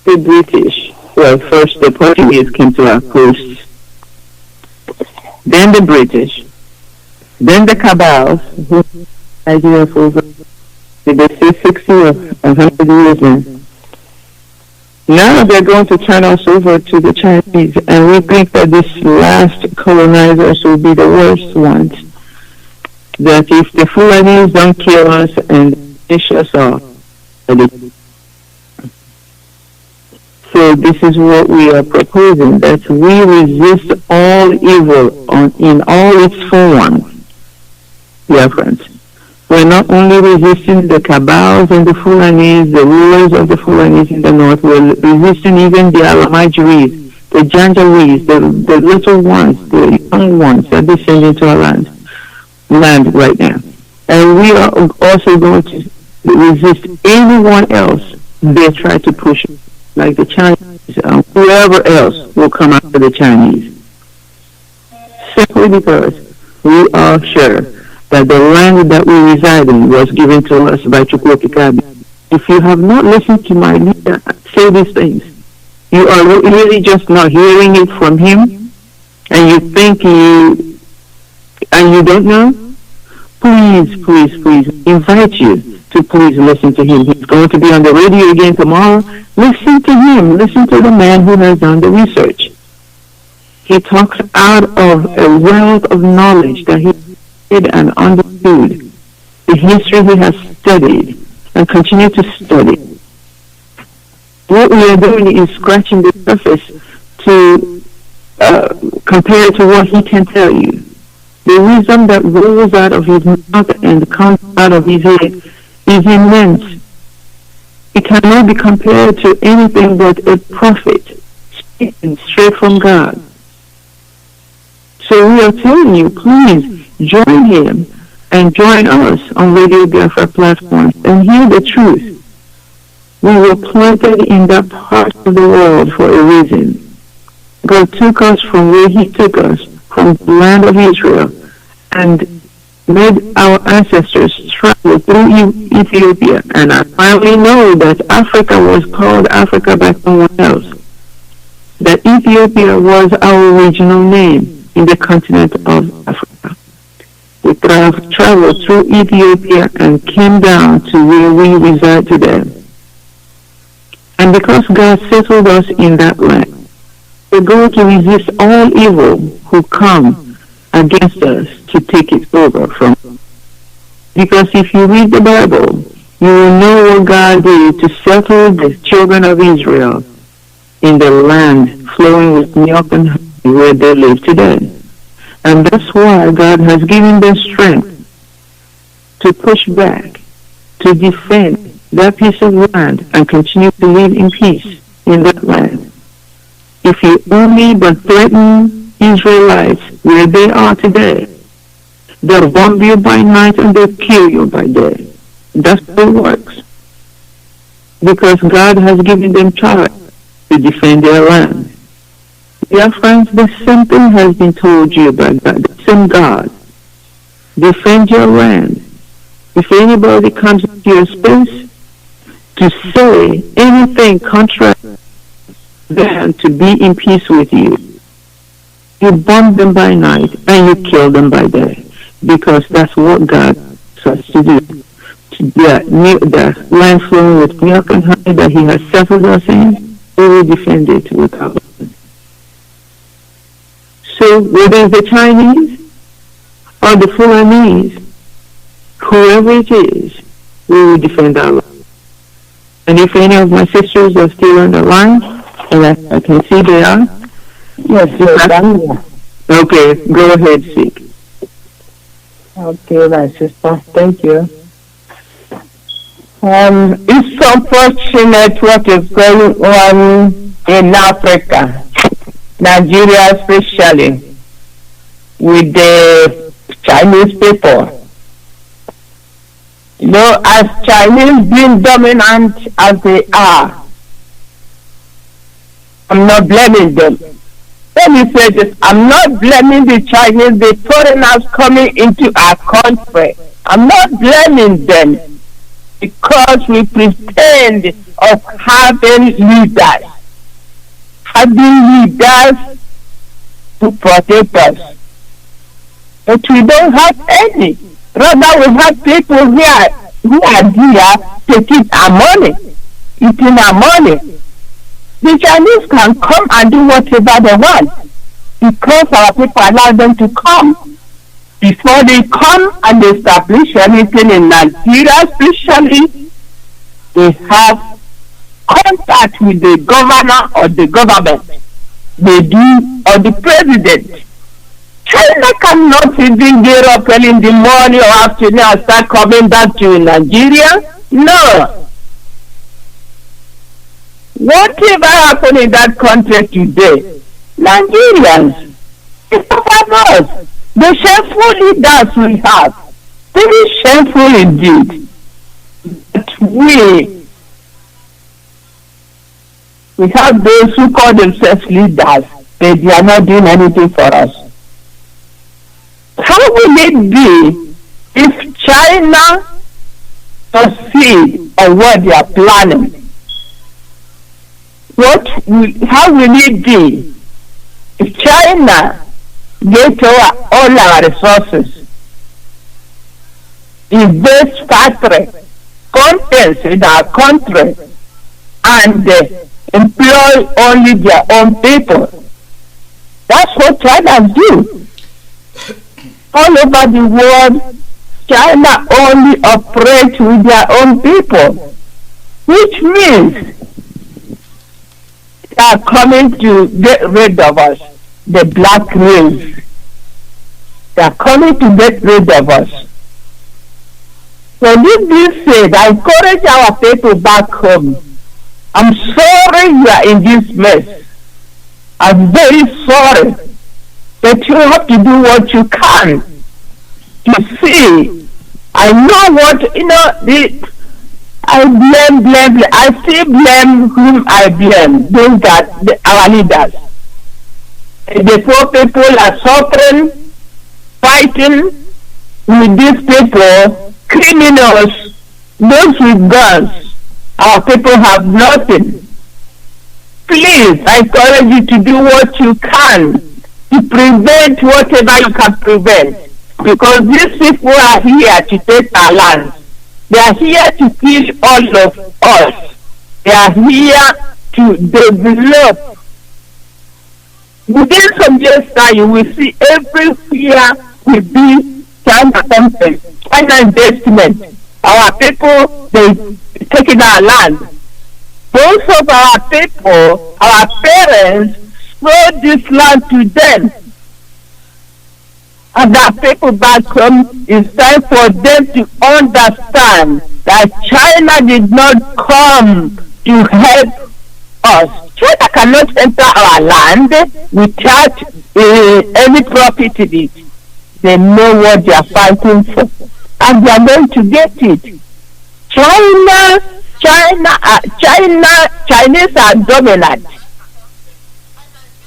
the British. Well, first the Portuguese came to our coasts, then the British, then the cabals, who Nigeria for over, they say 60 or 100 years now. Now they're going to turn us over to the Chinese, and we think that these last colonizers will be the worst ones. That if the Fulanis don't kill us and finish us off, so this is what we are proposing, that we resist all evil in all its forms, dear friends. We're not only resisting the cabals and the Fulanis, the rulers of the Fulanis in the north, we're resisting even the Alamajiris, the Janjawees, the little ones, the young ones that descend into our land right now. And we are also going to resist anyone else they try to push, like the Chinese, whoever else will come after the Chinese. Simply because we are sure that the land that we reside in was given to us by Chukwuemeka. If you have not listened to my leader say these things, you are really just not hearing it from him, and you think you don't know. Please invite you to please listen to him. He's going to be on the radio again tomorrow. Listen to him. Listen to the man who has done the research. He talks out of a wealth of knowledge that he and understood, the history he has studied and continue to study. What we are doing is scratching the surface to compare to what he can tell you. The wisdom that rolls out of his mouth and comes out of his head is immense. It cannot be compared to anything but a prophet speaking straight from God. So we are telling you, please join him and join us on Radio Biafra platforms and hear the truth. We were planted in that part of the world for a reason. God took us from where He took us, from the land of Israel, and made our ancestors travel through Ethiopia. And I finally know that Africa was called Africa by someone else. That Ethiopia was our original name in the continent of Africa. We traveled through Ethiopia and came down to where we reside today. And because God settled us in that land, we're going to resist all evil who come against us to take it over from us. Because if you read the Bible, you will know what God did to settle the children of Israel in the land flowing with milk and honey where they live today. And that's why God has given them strength to push back, to defend that piece of land and continue to live in peace in that land. If you only but threaten Israelites where they are today, they'll bomb you by night and they'll kill you by day. That's how it works. Because God has given them charge to defend their land. Dear friends, the same thing has been told you by God, the same God. Defend your land. If anybody comes into your space to say anything contrary to them to be in peace with you, you bomb them by night and you kill them by day. Because that's what God says to do. The land flowing with milk and honey that He has settled us in, we will defend it with our land. So whether it's the Chinese or the Fulanese, whoever it is, we will defend our land. And if any of my sisters are still on the line, and I can see they are. Yes. Okay, go ahead, speak. Okay, my sister, thank you. It's unfortunate what is going on in Africa, Nigeria especially, with the Chinese people. You know, as Chinese being dominant as they are, I'm not blaming them. Let me say this, I'm not blaming the Chinese, the foreigners coming into our country. I'm not blaming them because we pretend of having leaders to protect us. But we don't have any. Rather, we have people who are there taking our money, eating our money. The Chinese can come and do whatever they want because our people allow them to come. Before they come and establish anything in Nigeria, especially, they have contact with the governor or the government. They do, or the president. China cannot even get up early in the morning or afternoon and start coming back to Nigeria. No. Whatever happened in that country today, Nigerians, it's about us. The shameful leaders we have, very shameful indeed. But we have those who call themselves leaders, but they are not doing anything for us. How will it be if China succeed on what they are planning? How will it be if China get all our resources, invest factory, contents in our country, and employ only their own people? That's what China do. All over the world, China only operates with their own people, which means they are coming to get rid of us, the black race. They are coming to get rid of us. So this being said, I encourage our people back home. I'm sorry you are in this mess. I'm very sorry. But you have to do what you can to see. I know what, I blame. I still blame whom I blame. Those that our leaders. The poor people are suffering, fighting with these people, criminals, those with guns. Our people have nothing. Please, I encourage you to do what you can to prevent whatever you can prevent. Because these people are here to take our land. They are here to kill all of us. They are here to develop. Within some years time, you will see everywhere will be China something, China investment. Our people, they taking our land. Most of our people, our parents, sold this land to them. And our people back home, it's time for them to understand that China did not come to help us. China cannot enter our land without any profit in it. They know what they are fighting for, and they are going to get it. Chinese are dominant,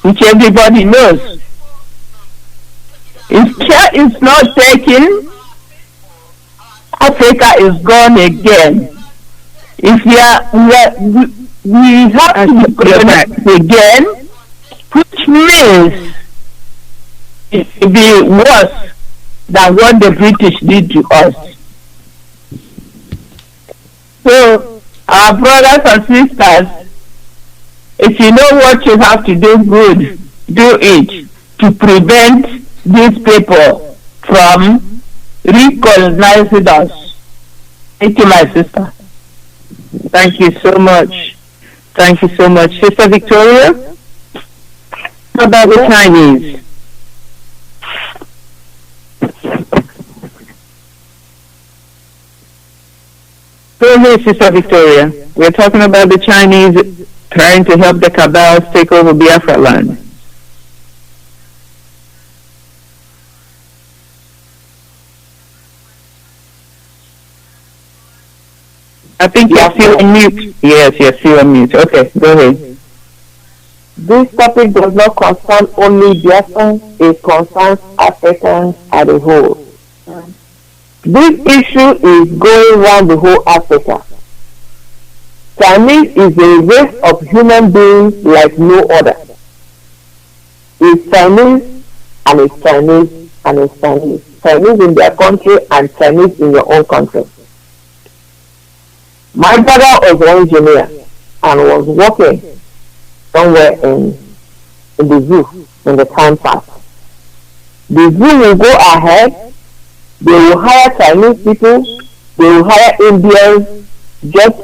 which everybody knows. If care is not taken, Africa is gone again. If we have to connect again, which means it will be worse than what the British did to us. So, our brothers and sisters, if you know what you have to do good, do it to prevent these people from recolonizing us. Thank you, my sister. Thank you so much. Thank you so much. Sister Victoria, how about the Chinese? Go ahead, Sister Victoria. We're talking about the Chinese trying to help the cabals take over Biafra land. I think you're still on mute. Yes, still on mute. Okay, go ahead. This topic does not concern only Biafrans, it concerns Africans as a whole. This issue is going around the whole Africa. Chinese is a race of human beings like no other. It's Chinese and it's Chinese and it's Chinese. Chinese in their country and Chinese in your own country. My brother was an engineer and was working somewhere in the zoo in the town park. The zoo will go ahead, they will hire Chinese people, they will hire Indians, just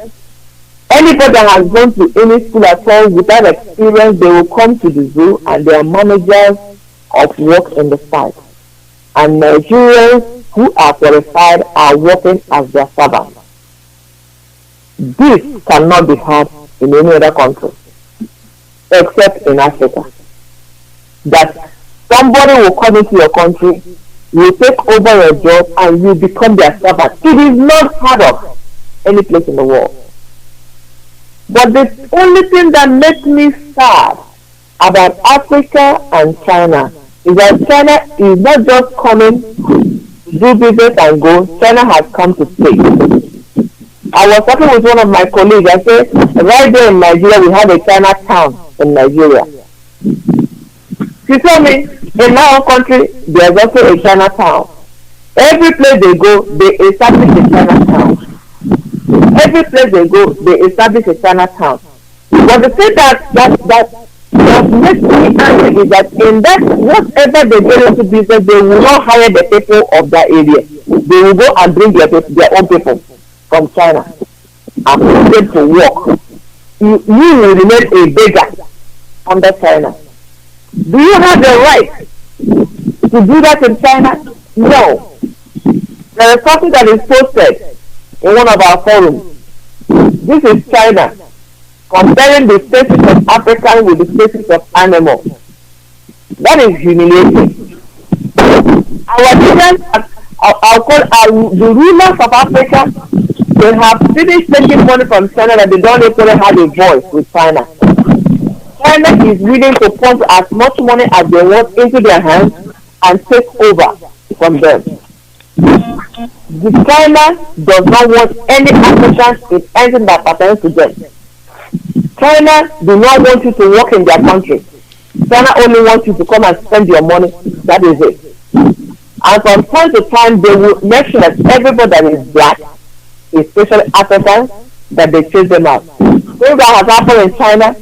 anybody that has gone to any school at all without experience, they will come to the zoo and they are managers of work in the site. And Nigerians who are qualified are working as their servants. This cannot be had in any other country except in Africa. That somebody will come into your country, will take over your job and you become their servant. It is not heard of any place in the world. But the only thing that makes me sad about Africa and China is that China is not just coming to do business and go. China has come to stay. I was talking with one of my colleagues. I said, right there in Nigeria, we have a Chinatown in Nigeria. She told me, in our country, there's also a Chinatown. Every place they go, they establish a Chinatown. Every place they go, they establish a Chinatown. But the thing that makes me angry is that in that, whatever they get into business, they will not hire the people of that area. They will go and bring their own people from China and put them to work. You will remain a beggar under China. Do you have the right to do that in China? No. There is something that is posted in one of our forums. This is China comparing the species of African with the species of animals. That is humiliating. Our leaders, the rulers of Africa, they have finished taking money from China that they don't even have a voice with China. China is willing to pump as much money as they want into their hands and take over from them. The China does not want any Africans in anything that pertains to them. China do not want you to work in their country. China only wants you to come and spend your money. That is it. And from time to time, they will make sure that everybody that is black, especially Africans, that they chase them out. Things that has happened in China,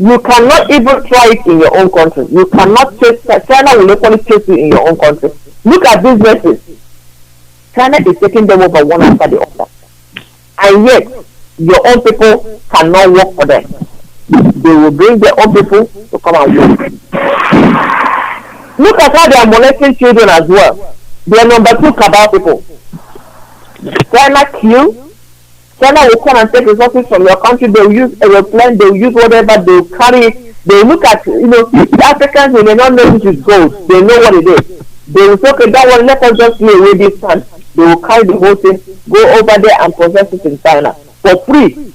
you cannot even try it in your own country. You cannot chase. China will locally chase you in your own country. Look at businesses. China is taking them over one after the other. And yet, your own people cannot work for them. They will bring their own people to come and work. Look at how they are molesting children as well. They are number 2 cabal people. China kill. China will come and take resources from your country. They will use aeroplane. They will use whatever. They will carry it. They will look at, the Africans, they may not know this is gold. They know what it is. They will say, okay, that one, let us just lay away this land. They will carry the whole thing, go over there and process it in China for free.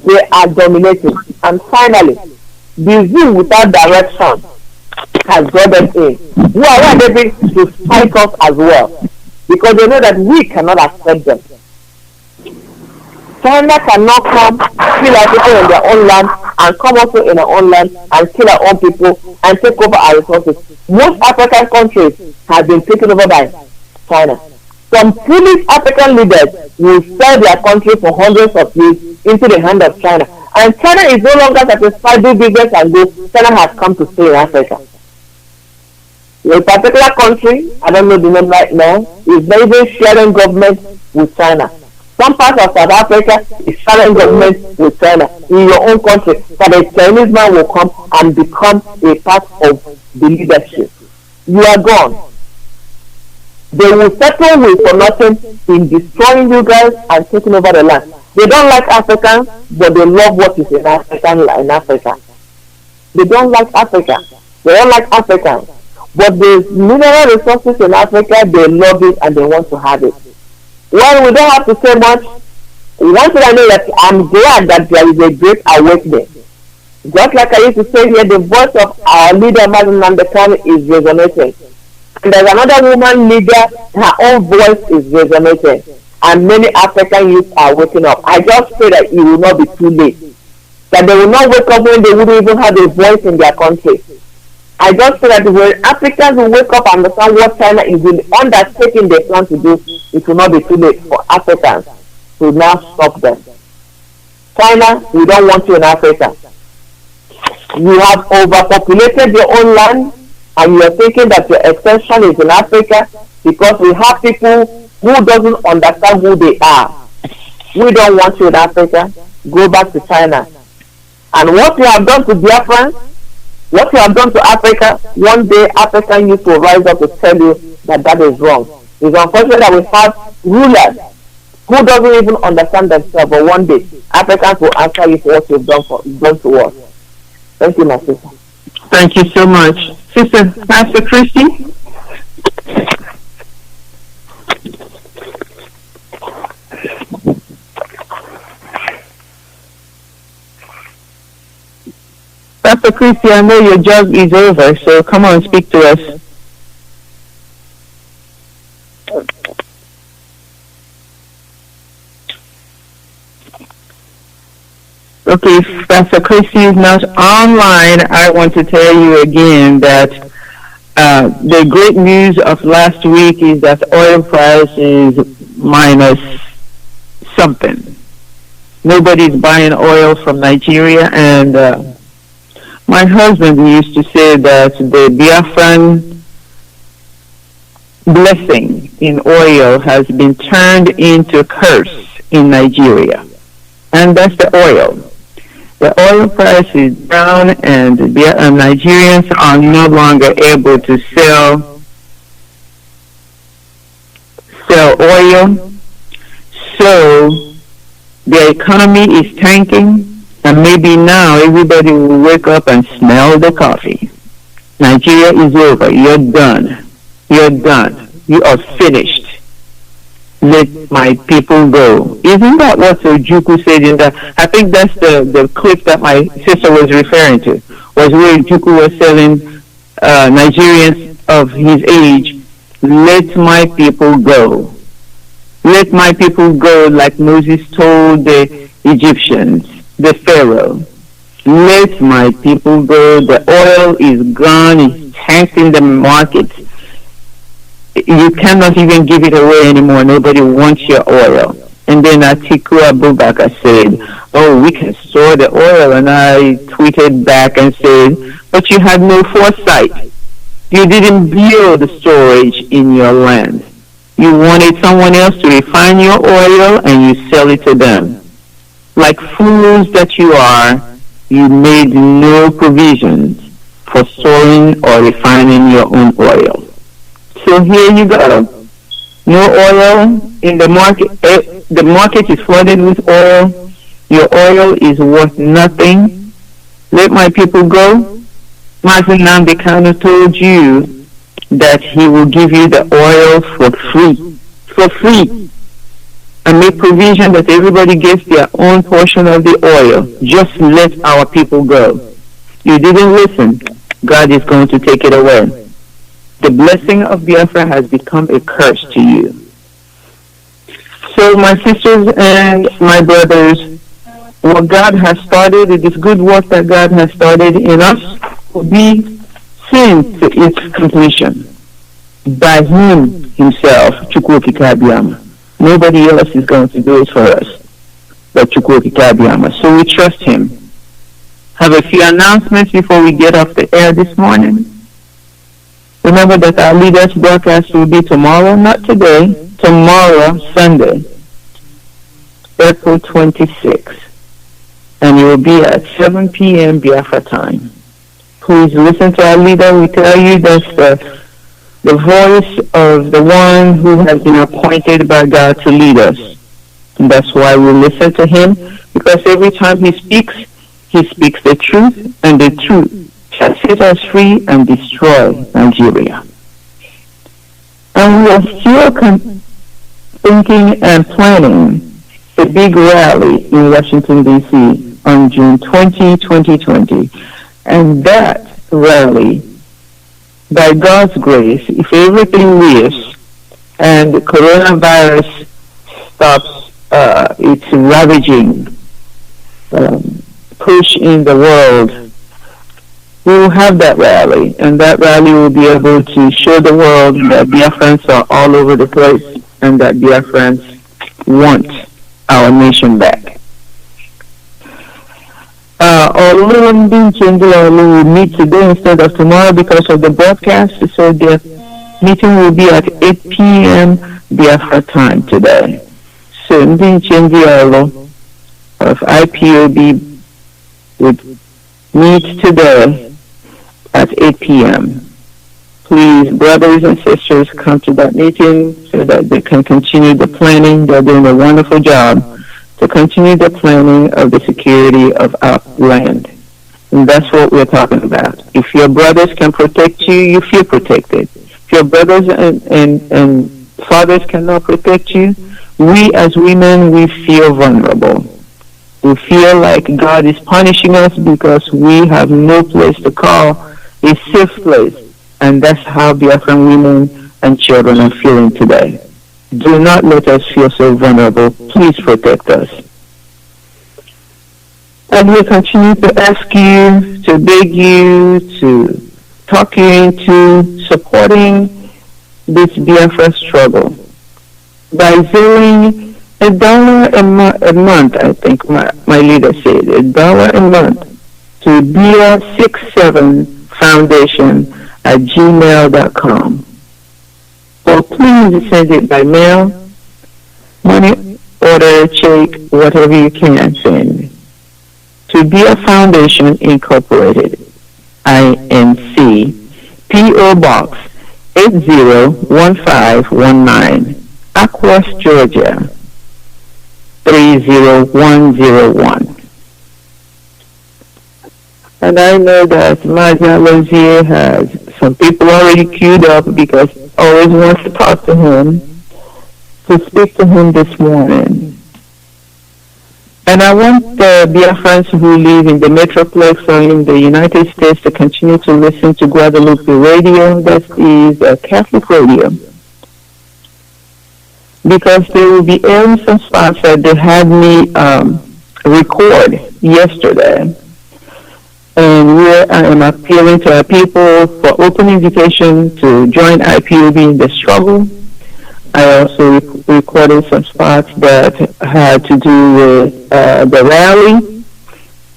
They are dominating. And finally, the zoo without direction has got them in. Who are ready to fight us as well? Because they know that we cannot accept them. China cannot come, kill our people in their own land, and come also in our own land and kill our own people and take over our resources. Most African countries have been taken over by China. Some foolish African leaders will sell their country for hundreds of years into the hand of China. And China is no longer satisfied with business and go. China has come to stay in Africa. A particular country, I don't know the name right now, is maybe sharing government with China. Some parts of South Africa is sharing government with China. In your own country, that a Chinese man will come and become a part of the leadership. You are gone. They will settle with for nothing in destroying you guys and taking over the land. They don't like Africans, but they love what is in Africa. They don't like Africa. They don't like Africans. But the mineral resources in Africa, they love it and they want to have it. Well, we don't have to say much. One thing I know that I'm glad that there is a great awakening. Just like I used to say here, the voice of our leader, Mazi, is resonating. And there's another woman leader, her own voice is resonating. And many African youth are waking up. I just pray that it will not be too late. That they will not wake up when they wouldn't even have a voice in their country. I just pray that when Africans will wake up and understand what China is doing, undertaking they plan to do, it will not be too late for Africans to now stop them. China, we don't want you in Africa. You have overpopulated your own land, and you are thinking that your extension is in Africa because we have people who doesn't understand who they are. We don't want you in Africa. Go back to China. And what you have done to Biafra, what you have done to Africa, one day African youth will rise up to tell you that that is wrong. It's unfortunate that we have rulers who doesn't even understand themselves, but one day Africans will answer you for what you've done to us. Thank you, my sister. Thank you so much. Sister Pastor Christy? Pastor Christy, I know your job is over, so come on, speak to us. Okay, if Pastor Christy is not online, I want to tell you again that the great news of last week is that oil price is minus something. Nobody's buying oil from Nigeria, and my husband used to say that the Biafran blessing in oil has been turned into a curse in Nigeria. And that's the oil. The oil price is down, and Nigerians are no longer able to sell oil. So the economy is tanking. And maybe now everybody will wake up and smell the coffee. Nigeria is over. You're done. You're done. You are finished. let my people go. Isn't that what Ojukwu said in that? I think that's the clip that my sister was referring to, was where Ojukwu was telling Nigerians of his age, let my people go. Let my people go, like Moses told the Egyptians, the Pharaoh. Let my people go. The oil is gone. It's tanked in the market. You cannot even give it away anymore. Nobody wants your oil. And then Atiku Abubakar said, oh, we can store the oil. And I tweeted back and said, but you had no foresight. You didn't build storage in your land. You wanted someone else to refine your oil and you sell it to them. Like fools that you are, you made no provisions for storing or refining your own oil. So here you go. No oil in the market. The market is flooded with oil. Your oil is worth nothing. Let my people go. Mazi Nnamdi told you that he will give you the oil for free, and make provision that everybody gets their own portion of the oil. Just let our people go. You didn't listen. God is going to take it away. The blessing of Biafra has become a curse to you. So my sisters and my brothers, what God has started, this good work that God has started in us, will be seen to its completion by Him Himself, Chukwuemeka. Nobody else is going to do it for us but Chukwuemeka. So we trust Him. Have a few announcements before we get off the air this morning. Remember that our leaders broadcast will be tomorrow, not today, tomorrow, Sunday, April 26th. And it will be at 7 p.m. Biafra time. Please listen to our leader. We tell you that's the voice of the one who has been appointed by God to lead us. And that's why we listen to him, because every time he speaks the truth, and the truth shall set us free and destroy Nigeria. And we are still thinking and planning a big rally in Washington, D.C. on June 20, 2020. And that rally, by God's grace, if everything lives and the coronavirus stops its ravaging push in the world, we will have that rally, and that rally will be able to show the world that Biafrans are all over the place and that Biafrans want our nation back. Although we meet today instead of tomorrow because of the broadcast, so the meeting will be at 8 p.m. Biafra time today. So Ndinchengelo of IPOB would meet today at 8 p.m. Please, brothers and sisters, come to that meeting so that they can continue the planning. They're doing a wonderful job to continue the planning of the security of our land. And that's what we're talking about. If your brothers can protect you, you feel protected. If your brothers and fathers cannot protect you, we as women, we feel vulnerable. We feel like God is punishing us because we have no place to call a safe place. And that's how Biafran women and children are feeling today. Do not let us feel so vulnerable. Please protect us. And we continue to ask you, to beg you, to talk you into supporting this Biafra struggle by zeroing $1 a month, I think my leader said, $1 a month to BIA67foundation@gmail.com. Or please send it by mail, money, order, check, whatever you can send. To BIA Foundation Incorporated, INC, P.O. Box 801519, Aquas, Georgia 30101. And I know that Mazi Alozie has some people already queued up because always wants to talk to him. to speak to him this morning. And I want the Biafrans who live in the Metroplex or in the United States to continue to listen to Guadalupe Radio. That is a Catholic radio. Because they will be airing some spots that they had me record yesterday. And where I am appealing to our people for open invitation to join IPOB in the struggle. I also recorded some spots that had to do with the rally,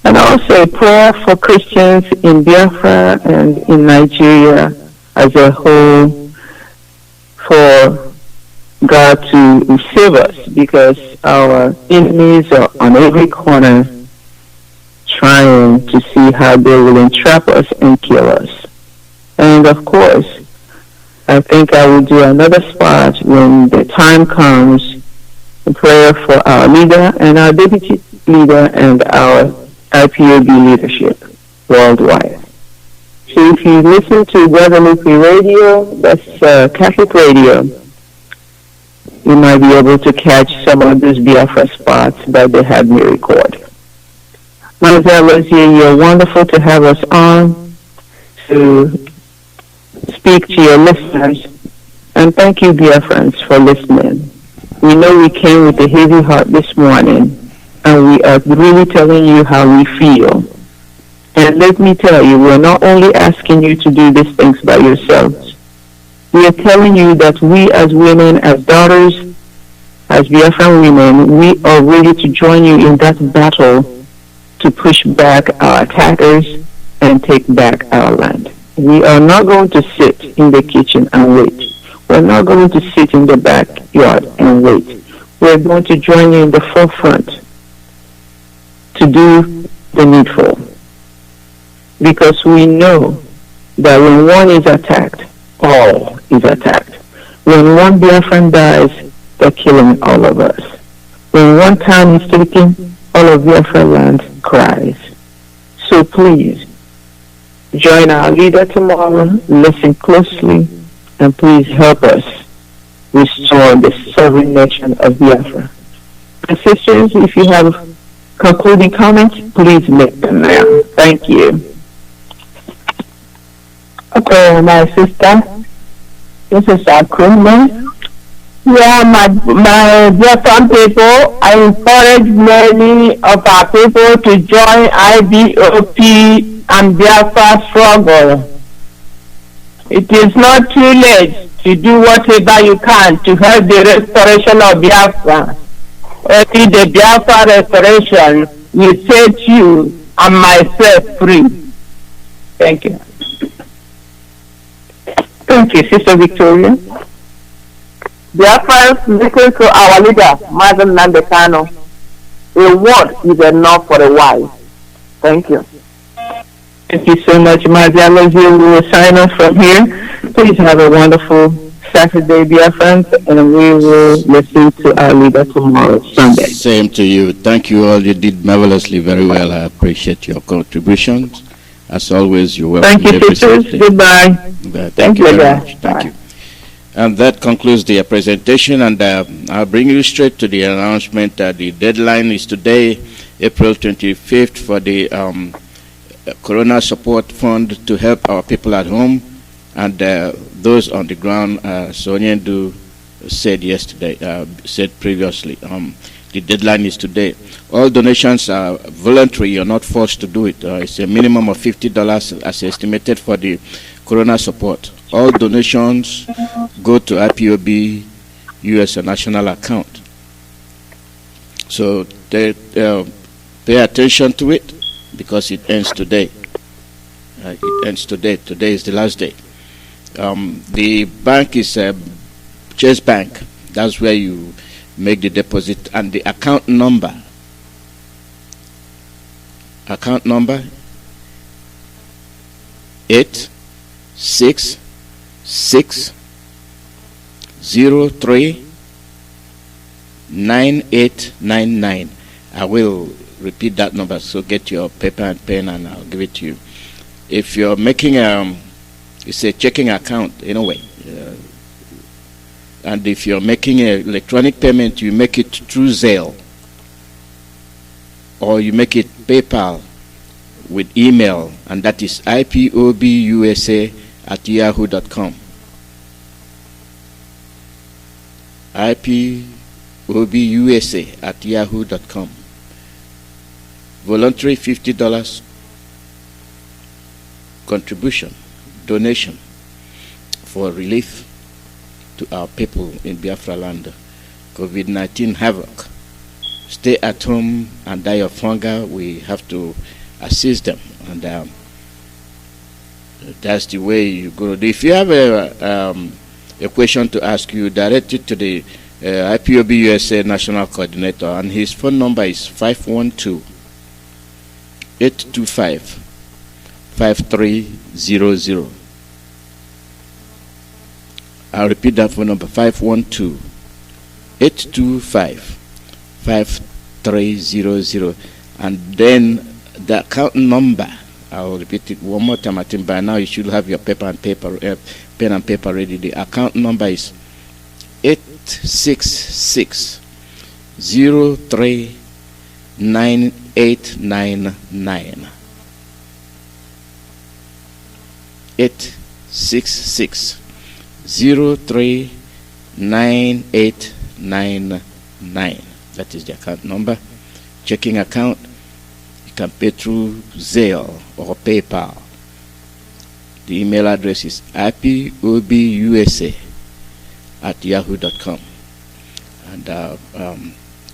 and also a prayer for Christians in Biafra and in Nigeria as a whole, for God to save us, because our enemies are on every corner trying to see how they will entrap us and kill us. And of course, I think I will do another spot when the time comes, in prayer for our leader and our deputy leader and our IPOB leadership worldwide. So if you listen to Guadalupe Radio, that's Catholic radio, you might be able to catch some of those Biafra spots that they had me record. Mazi, Alozie, you're wonderful to have us on to speak to your listeners, and thank you, dear friends, for listening. We know we came with a heavy heart this morning, and we are really telling you how we feel. And let me tell you, we're not only asking you to do these things by yourselves. We are telling you that we as women, as daughters, as Biafran women, we are ready to join you in that battle to push back our attackers and take back our land. We are not going to sit in the kitchen and wait. We're not going to sit in the backyard and wait. We're going to join you in the forefront to do the needful. Because we know that when one is attacked, all is attacked. When one Biafran dies, they're killing all of us. When one town is taken, all of Biafra land cries. So please, join our leader tomorrow, listen closely, and please help us restore the sovereign nation of Biafra. And sisters, if you have concluding comments, please make them now. Thank you. Okay, my sister, this is Akumba. Yeah, my Biafran people, I encourage many of our people to join IBOP and Biafra struggle. It is not too late to do whatever you can to help the restoration of Biafra. Only the Biafra restoration will set you and myself free. Thank you. Thank you, Sister Victoria. Biafrans, listen to our leader, Mazi Nandekano. A word is enough for a wise. Thank you. Thank you so much, Mazi. Alozie, we will sign off from here. Please have a wonderful Saturday, Biafrans, and we will listen to our leader tomorrow, Sunday. Same to you. Thank you all. You did marvelously very well. I appreciate your contributions. As always, you're welcome. Thank you, sisters. Goodbye. Thank you very much. Thank you. And that concludes the presentation, and I'll bring you straight to the announcement. The deadline is today, April 25th, for the Corona Support Fund to help our people at home and those on the ground. Sonia Du said previously. The deadline is today. All donations are voluntary. You're not forced to do it. It's a minimum of $50 as estimated for the Corona support. All donations go to IPOB US national account. So pay attention to it because it ends today. It ends today. Today is the last day. The bank is Chase Bank. That's where you make the deposit, and the account number 866039899. I will repeat that number, so get your paper and pen and I'll give it to you. If you're making it's a checking account in a way. And if you're making an electronic payment, you make it through Zelle, or you make it PayPal with email, and that is ipobusa@yahoo.com. ipobusa@yahoo.com. Voluntary $50 contribution, donation for relief to our people in Biafra land. COVID-19 havoc. Stay at home and die of hunger. We have to assist them, and that's the way you go. If you have a question to ask, you direct it to the IPOB USA National Coordinator, and his phone number is 512-825-5300. I'll repeat that phone number, 512-825-5300. And then the account number, I'll repeat it one more time. I think by now you should have your pen and paper ready. The account number is 866-03-9899. 866-03-9899. That is the account number. Checking account, you can pay through Zelle or PayPal. The email address is ipobusa@yahoo.com. And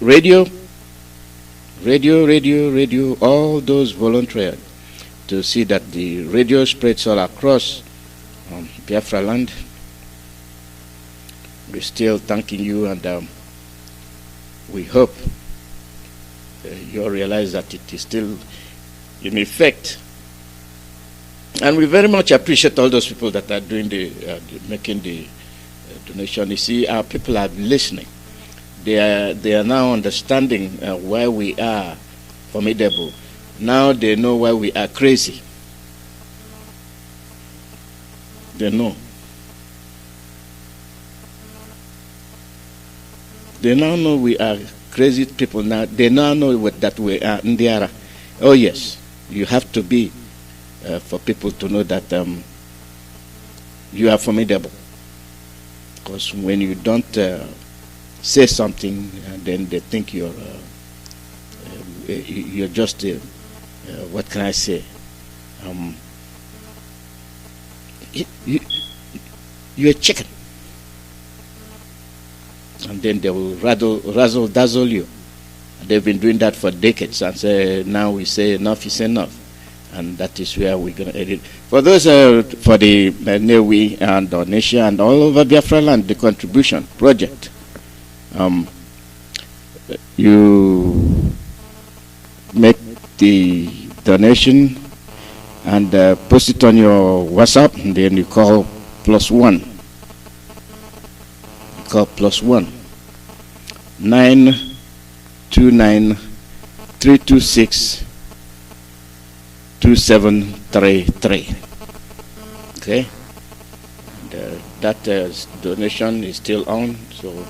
radio, all those volunteers to see that the radio spreads all across Biafra land. We're still thanking you, and we hope you realize that it is still in effect. And we very much appreciate all those people that are doing making the donation. You see, our people are listening. They are now understanding why we are formidable. Now they know why we are crazy. They know. They now know we are crazy people. Now they now know that we are Ndiara. Oh yes, you have to be for people to know that you are formidable. Because when you don't say something, then they think you're just what can I say? You're a chicken. And then they will razzle dazzle you. They've been doing that for decades, and say now we say enough is enough, and that is where we're going to edit. For those for the Newi and Donesia and all over Biafra land, the contribution project, you make the donation and post it on your WhatsApp, and then you call +1. Call +1 929 326 2733. Okay, and, that donation is still on, so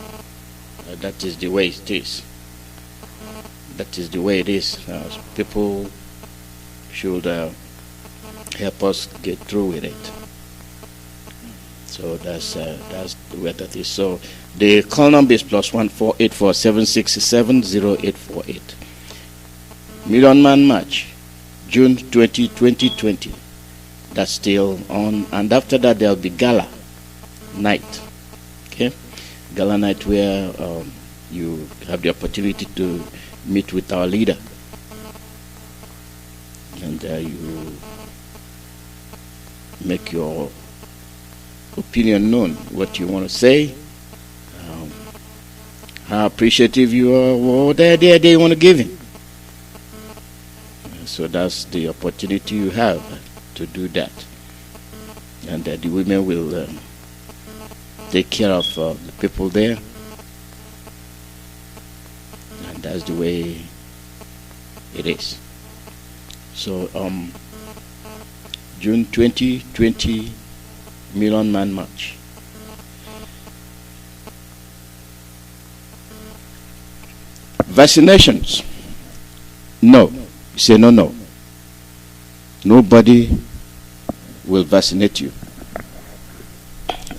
that is the way it is. That is the way it is. People should help us get through with it. So that's where that is. So the call number is +1 484 767 0848. Million Man March, June 2020. That's still on, and after that there'll be gala night. Okay, gala night where you have the opportunity to meet with our leader, and you make your opinion known, what you want to say, how appreciative you are, what idea you want to give him. So that's the opportunity you have to do that, and the women will take care of the people there, and that's the way it is. So June 2020 Million Man March. Vaccinations. No. You say no, no. Nobody will vaccinate you.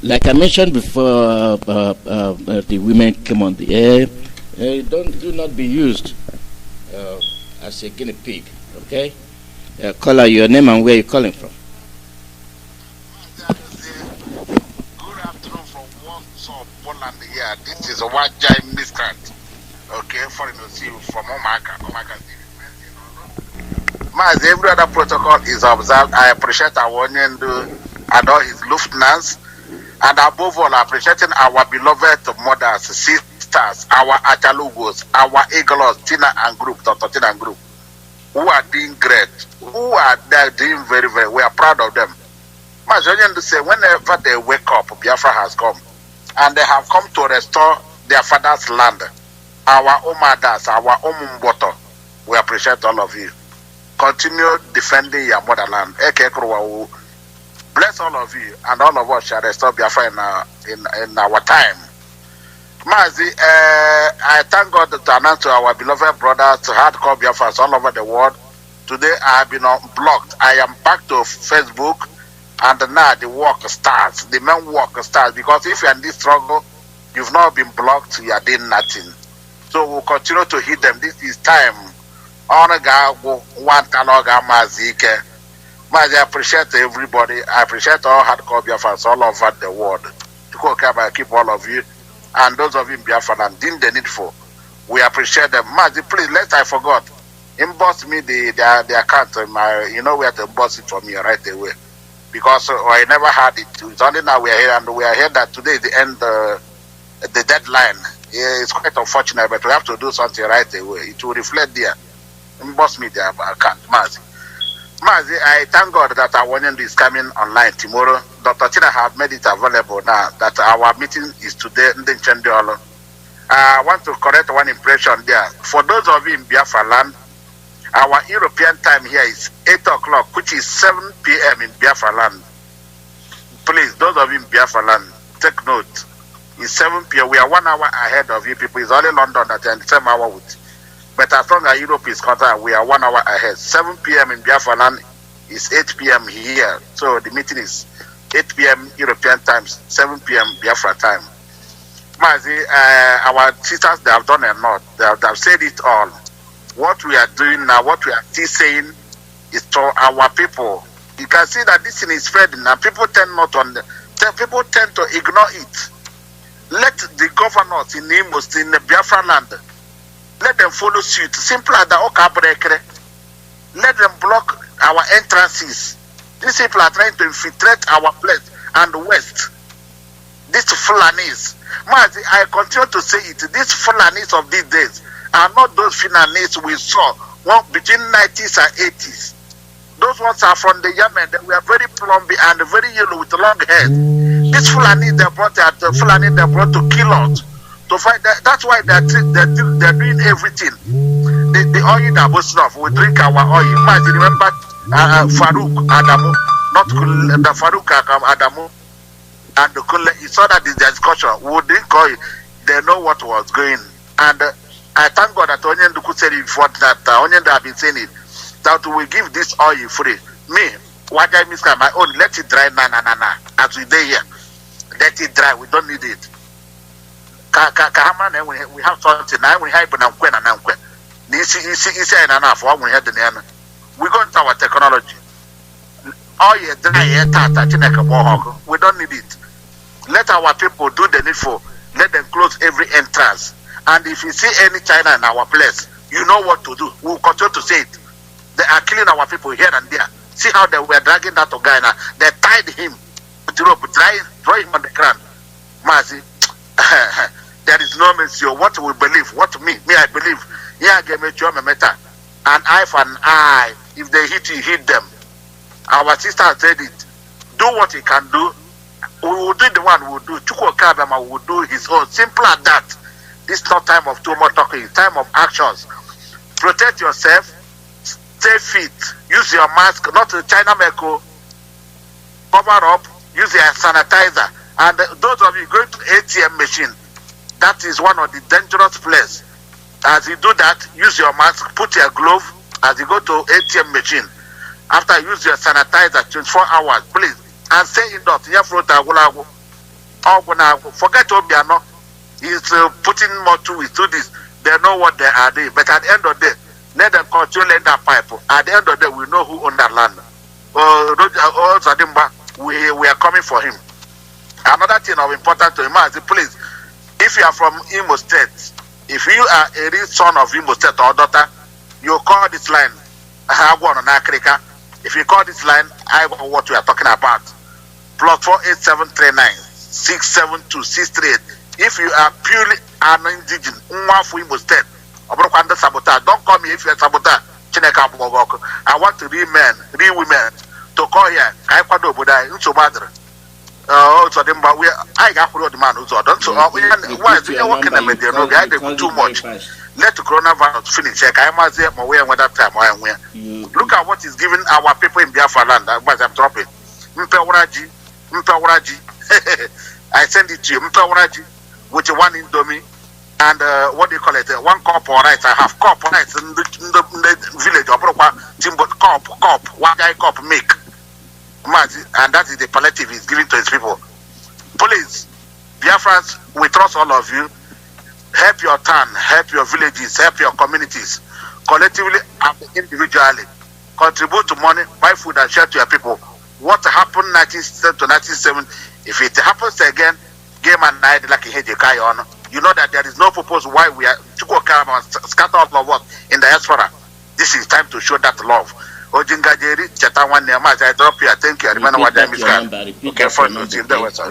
Like I mentioned before, the women came on the air. Do not be used as a guinea pig. Okay. Caller, your name and where you're calling from. Good afternoon from Warsaw, Poland here. This is a white giant miscreant. Okay, foreign see from Omaka. Mazi, every other protocol is observed. I appreciate our onion and all his Lufthansa. And above all, appreciating our beloved mothers, sisters, our Achalugos, our Eagles, Tina and group, Dr. Tina and group, who are doing great, who are doing very, very, we are proud of them. Mazonian to say, whenever they wake up, Biafra has come, and they have come to restore their father's land, our Omadas, our Omumboto. We appreciate all of you. Continue defending your motherland. Bless all of you, and all of us shall restore Biafra in our time. Mazi, I thank God to announce to our beloved brothers, hardcore Biafrans all over the world. Today I have been blocked. I am back to Facebook, and now the work starts. The main work starts, because if you are in this struggle, you've not been blocked, you are doing nothing. So we'll continue to hit them. This is time. Mazi, I appreciate everybody. I appreciate all hardcore Biafrans all over the world. To keep all of you. And those of you in Biafra and doing the needful, we appreciate them. Mazi, please, lest I forgot, inbox me the account. You know where to inbox it for me right away. Because I never had it. It's only now we are here, and we are here that today is the end, the deadline. Yeah, it's quite unfortunate, but we have to do something right away. It will reflect there. Inbox me the account, Mazi. Mazi, I thank God that our one is coming online tomorrow. Dr. Tina have made it available now that our meeting is today in the Chendiolo. I want to correct one impression there. For those of you in Biafra land, our European time here is 8 o'clock, which is 7 p.m. in Biafra land. Please, those of you in Biafra land, take note. It's 7 p.m. We are 1 hour ahead of you people. It's only London that are in the same hour with. But as long as Europe is concerned, we are 1 hour ahead. 7 p.m. in Biafra land is 8 p.m. here. So the meeting is 8 p.m. European time, 7 p.m. Biafra time. Mazi, our sisters, they have done a lot. They have said it all. What we are doing now, what we are still saying is to our people. You can see that this thing is spreading and people tend to ignore it. Let the governors in Imo, in the Biafra land, let them follow suit. Simple as the let them block our entrances. These people are trying to infiltrate our place and west. These Fulanis. Mazi, I continue to say it. These Fulanis of these days are not those Fulanis we saw between 90s and 80s. Those ones are from the Yemen. They were very plumpy and very yellow with long hair. These Fulani they brought to kill us. To fight that. That's why they're doing everything. The oil that was enough. We drink our oil. Mazi, remember Farouk Adamu, not the Farouk Adamu, and the Kule. He saw that this discussion. We drink oil. They know what was going. And I thank God that Onyen Duku said it before that Onyen have been saying it, that we give this oil free. Me, what I miss my own, let it dry na. As we day here. Let it dry, we don't need it. We have something now, we have an unquen and unquen. We go into our technology. Oil dry, we don't need it. Let our people do the needful. Let them close every entrance. And if you see any China in our place, you know what to do. We'll continue to say it. They are killing our people here and there. See how they were dragging that Ogana. They tied him with rope, draw him on the ground. Mazi, there is no mercy. What we believe, what me I believe. Yeah, give me meta. An eye for an eye. If they hit you, hit them. Our sister said it. Do what he can do. We will do the one we will do. Chukwuemeka will do his own. Simple as that. This is not time of too much talking. It's time of actions. Protect yourself. Stay fit. Use your mask. Not the China Meko. Cover up. Use your sanitizer. And those of you going to ATM machine, that is one of the dangerous places. As you do that, use your mask, put your glove. As you go to ATM machine, after use your sanitizer 24 hours, please, and stay indoors. Forget Obiano. He's putting more to it to this. They know what they are doing. But at the end of the day, let them control that pipe. At the end of the day, we know who owns that land. We are coming for him. Another thing of importance to him is, please, if you are from Imo State, if you are a real son of Imo State or daughter, you call this line. If you call this line, I know what we are talking about. +48739 672 638. If you are purely an indigenous, Imo State, don't call me if you are saboteur. I want to real men, real women to call here. I got the man who's done. So why is it working in the I did too much. Let the coronavirus finish. Look at what is giving our people in Biafra land. I'm dropping. I send it to you. With one Indomie and what do you call it? One cup of rice. I have cup of rice in the village. Cup, one guy cup milk. Mazi, and that is the palliative he's giving to his people. Please, Biafrans, we trust all of you. Help your town, help your villages, help your communities. Collectively and individually. Contribute to money, buy food and share to your people. What happened 1967 to 1970, if it happens again, game and night like a head on. You know that there is no purpose why we are to go scatter all of us in the diaspora. This is time to show that love. Ojingajeri, Chatawan Nemazi, I drop here. Thank you. I remember what time is gone. Okay, fine.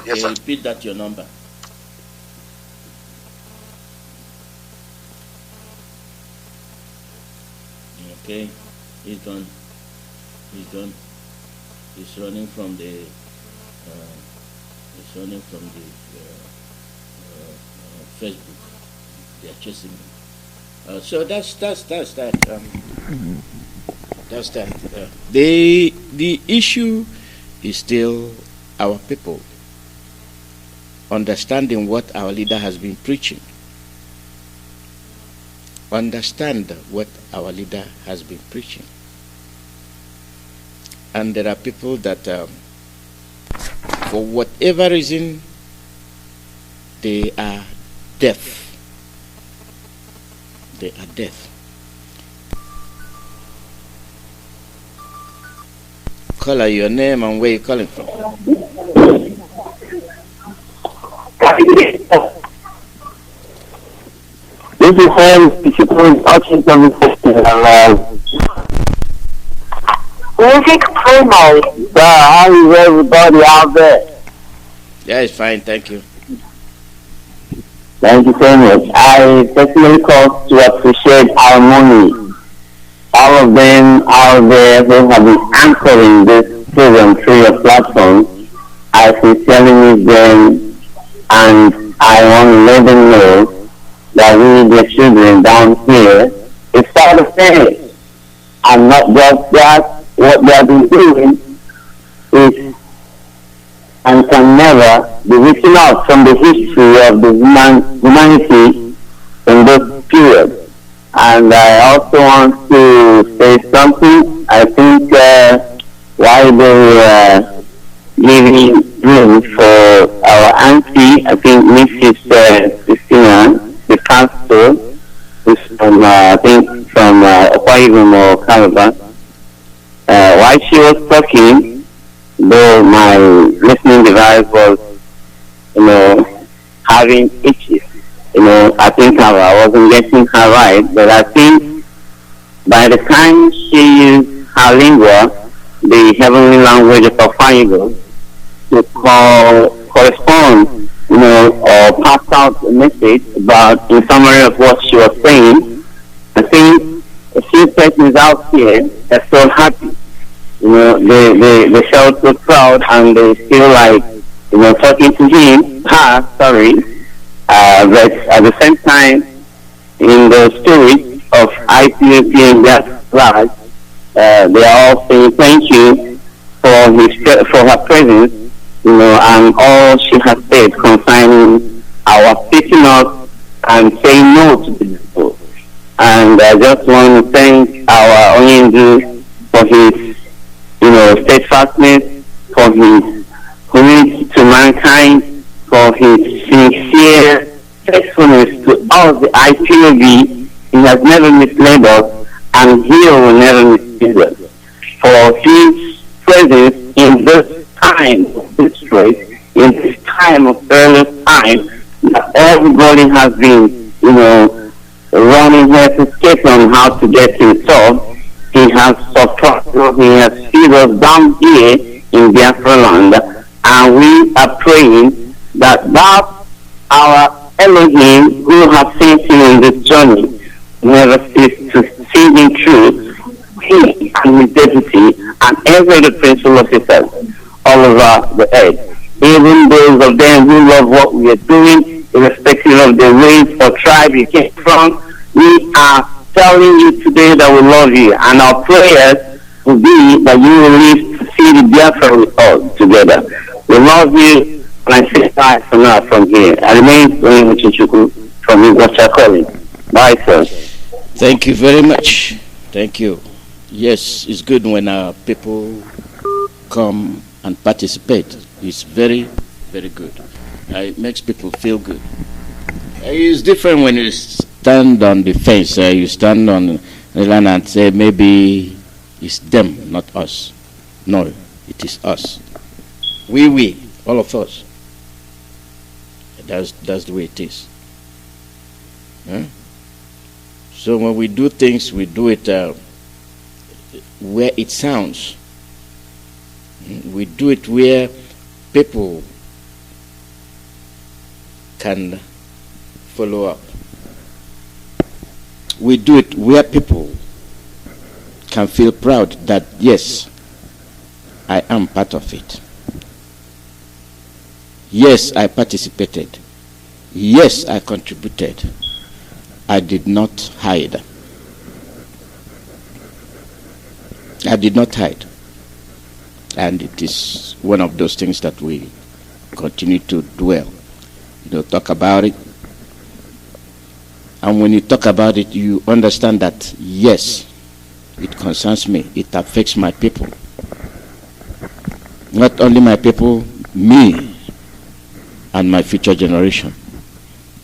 Yes, sir. Repeat that your number. Okay, he's done. He's running from the. Facebook. They are chasing him. So that's that. That's that. The issue is still our people understanding what our leader has been preaching. Understand what our leader has been preaching. And there are people that, for whatever reason, they are deaf. They are deaf. Call your name and where you're calling from. This is Sam, Auction Music promo. How is everybody out there? Yeah, it's fine, thank you. Thank you so much. I personally call to appreciate our money. All of them out there who have been anchoring this program through your platform. I sincerely miss them, and I want to let them know that we, the children down here, it's part of things. And not just that, what they have been doing is and can never be written out from the history of the humanity in this period. And I also want to say something. I think while they were giving room for our auntie, I think Mrs. Christina, the pastor, who's from, I think, from Okwairum or Calabar, while she was talking, though my listening device was, having issues, I think I wasn't getting her right, but I think by the time she used her lingua, the heavenly language of Okwairum, to correspond, or pass out a message about, in summary of what she was saying, I think a few persons out here are so happy. They felt so proud and they feel like, talking to but at the same time, in the spirit of IPAP and that flag, they are all saying thank you for her presence, and all she has said concerning our picking up and saying no to the people. And I just want to thank our Onyendu for his, steadfastness, for his commitment to mankind, for his sincere faithfulness to all the IPOB. He has never misled us, and he will never mislead us. For his presence in this time of distress, in this time of early time, that everybody has been, running here to skate on how to get himself. He has supported us, he has feed us down here in Biafra land, and we are praying that our Elohim who has sent him on this journey never cease to see him through, he and his deputy and every other principal officer all over the earth. Even those of them who love what we are doing, irrespective of the race or tribe you came from, we are telling you today that we love you, and our prayers will be that you will live to see the Biafra with us together. We love you, and I say bye for now from here. I remain going with Chukwuemeka from Igwacha calling. Bye, sir. Thank you very much. Thank you. Yes, it's good when our people come and participate. It's very, very good. It makes people feel good. It's different when you stand on the fence. You stand on the land and say maybe it's them, not us. No, it is us. We, all of us. That's the way it is. Huh? So when we do things, we do it where it sounds. We do it where people can follow up. We do it where people can feel proud that, yes, I am part of it. Yes, I participated. Yes, I contributed. I did not hide. I did not hide. And it is one of those things that we continue to dwell. Talk about it. And when you talk about it, you understand that, yes, it concerns me. It affects my people. Not only my people, me and my future generation.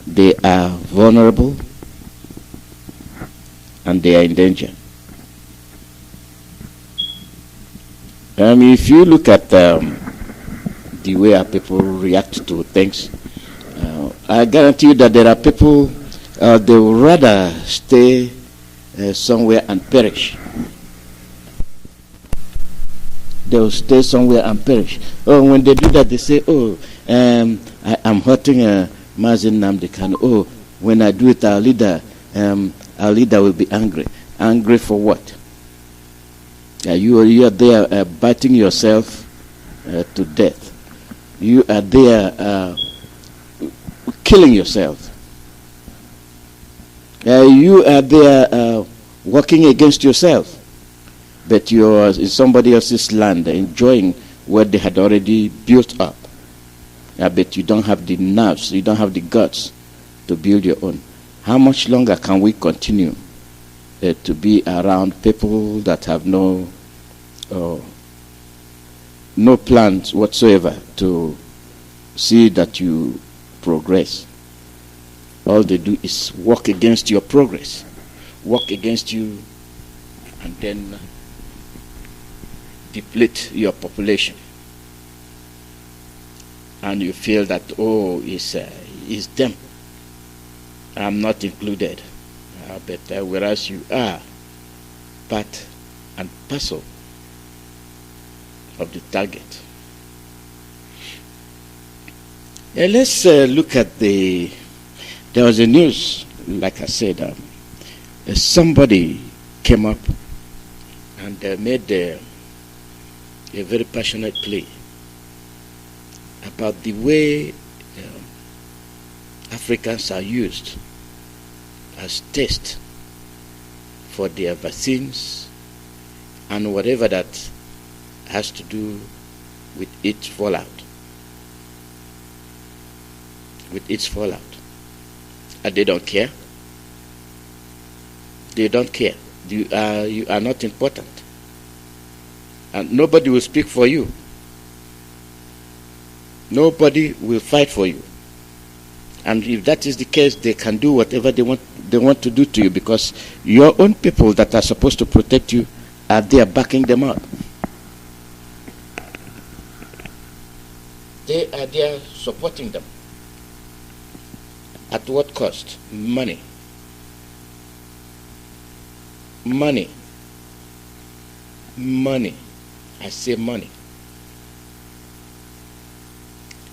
They are vulnerable and they are in danger. If you look at the way our people react to things, I guarantee you that there are people, they would rather stay somewhere and perish. They will stay somewhere and perish. Oh, when they do that, they say, I'm hurting Mazi Nnamdi Kanu. Oh, when I do it, our leader will be angry. Angry for what? You are there biting yourself to death. You are there killing yourself. You are there working against yourself. But you are in somebody else's land enjoying what they had already built up. But you don't have the nerves, you don't have the guts to build your own. How much longer can we continue to be around people that have no plans whatsoever to see that you progress? All they do is work against your progress, work against you, and then deplete your population. And you feel that, it's them. I'm not included. But whereas you are part and parcel of the target. Let's look at there was a news, like I said, somebody came up and made a very passionate plea about the way Africans are used as test for their vaccines and whatever that has to do with its fallout. And they don't care. They don't care. You are not important. And nobody will speak for you. Nobody will fight for you. And if that is the case, they can do whatever they want to do to you, because your own people that are supposed to protect you are there backing them up. They are there supporting them. At what cost? Money. Money. Money. I say money.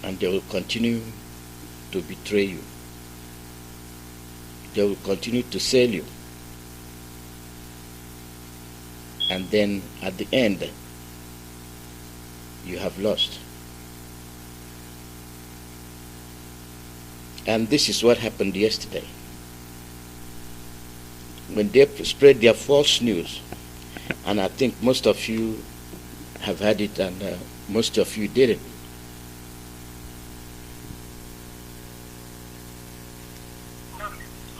And they will continue to betray you. They will continue to sell you. And then at the end, you have lost. And this is what happened yesterday. When they spread their false news, and I think most of you have had it and most of you didn't.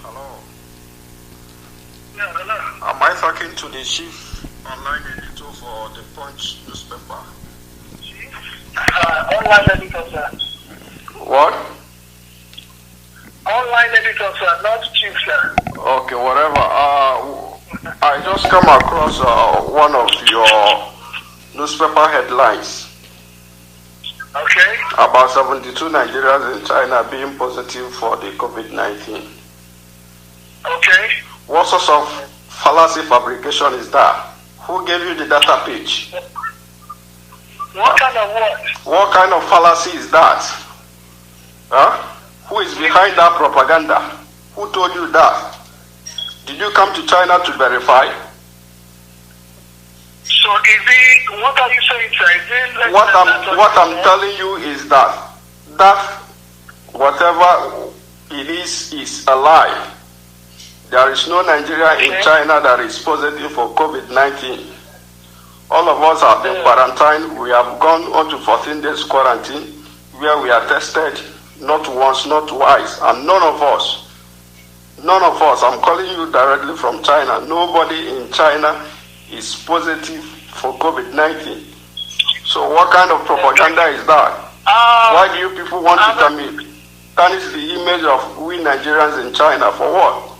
Hello. Yeah, hello. Am I talking to the chief online editor for the Punch newspaper? Online editor, sir. What? Online editor, sir, not chief, sir. Okay, whatever. I just come across one of your newspaper headlines. Okay. About 72 Nigerians in China being positive for the COVID-19. Okay. What sort of fallacy fabrication is that? Who gave you the data page? What kind of what? What kind of fallacy is that? Huh? Who is behind that propaganda? Who told you that? Did you come to China to verify? So what are you saying, sir? What I'm telling you is that whatever it is a lie. There is no Nigeria in China that is positive for COVID-19. All of us have been quarantined. We have gone on to 14 days quarantine where we are tested not once, not twice, and none of us, I'm calling you directly from China, nobody in China is positive for COVID-19. So what kind of propaganda is that? Why do you people want to tarnish the image of we Nigerians in China? For what?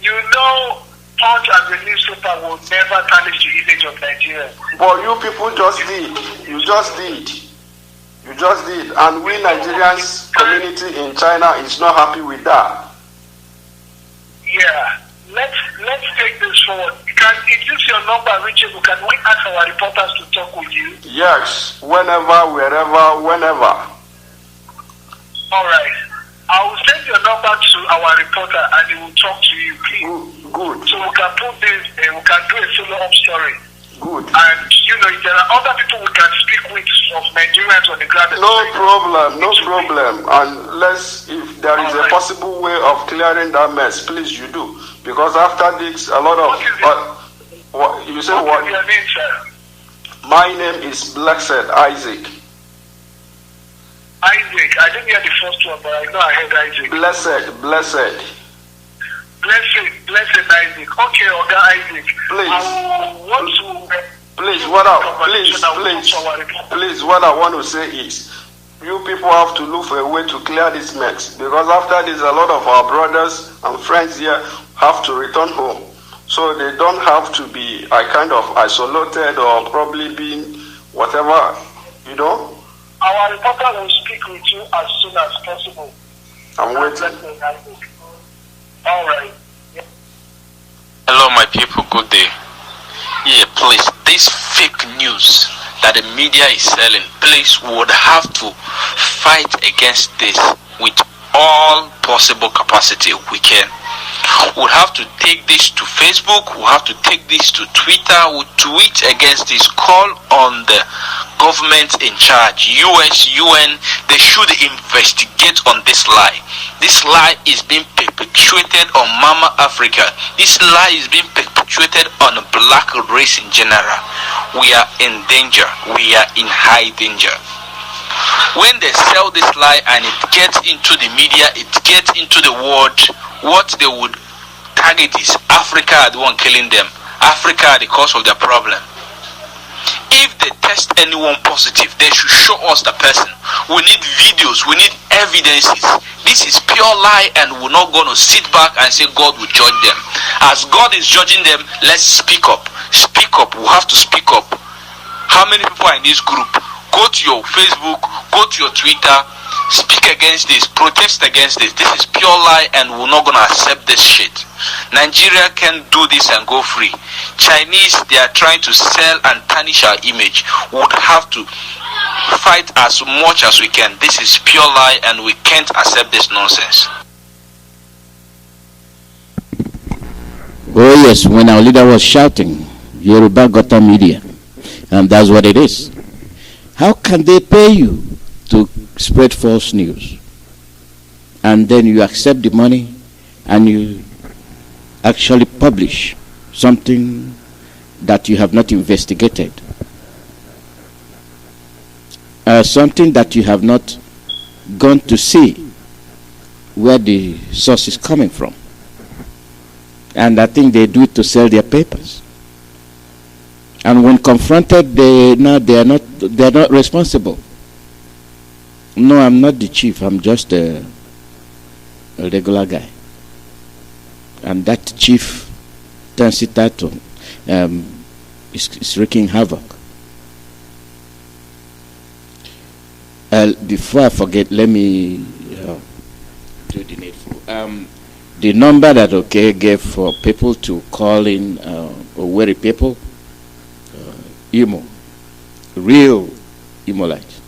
You know, Punch and the newspaper will never tarnish the image of Nigeria. But you people just did. You just did. And we Nigerians community in China is not happy with that. Yeah. Let's take this forward. Is this your number reachable? Can we ask our reporters to talk with you? Yes. Whenever, wherever, whenever. All right. I will send your number to our reporter and he will talk to you, please. Good. So we can put this, we can do a follow-up story. Good. And, if there are other people we can speak with of Nigerians on the ground. No problem. Unless if there is a possible way of clearing that mess, please you do. Because after this, a lot of... What you say what? What is your name, sir? My name is Blessed Isaac. Isaac, I didn't hear the first one, but I know I heard Isaac. Blessed. Blessed Isaac. Okay, Oga Isaac. Please. What I want to say is, you people have to look for a way to clear this mess, because after this, a lot of our brothers and friends here have to return home, so they don't have to be kind of isolated or probably being whatever, Our reporter will speak with you as soon as possible. I'm waiting. All right. Hello, my people. Good day. Yeah, please, this fake news that the media is selling, please, would have to fight against this with all possible capacity we can. We'll have to take this to Facebook, we'll have to take this to Twitter, we'll tweet against this, call on the government in charge, US, UN, they should investigate on this lie. This lie is being perpetuated on Mama Africa. This lie is being perpetuated on the black race in general. We are in danger. We are in high danger. When they sell this lie and it gets into the media, it gets into the world, what they would target is Africa are the one killing them. Africa are the cause of their problem. If they test anyone positive, they should show us the person. We need videos, we need evidences. This is pure lie, and we're not going to sit back and say God will judge them. As God is judging them, let's speak up. Speak up. We have to speak up. How many people are in this group? Go to your Facebook, go to your Twitter, speak against this, protest against this. This is pure lie, and we're not going to accept this shit. Nigeria can do this and go free. Chinese, they are trying to sell and tarnish our image. We would have to fight as much as we can. This is pure lie, and we can't accept this nonsense. Oh yes, when our leader was shouting, Yoruba got a media, and that's what it is. How can they pay you to spread false news, and then you accept the money and you actually publish something that you have not investigated, something that you have not gone to see where the source is coming from? And I think they do it to sell their papers. And when confronted, they are not responsible. No, I'm not the chief. I'm just a regular guy. And that chief turns it out to is wreaking havoc. Before I forget, let me do the needful. The number that gave for people to call in, Owerri people, Imo, real Imolites.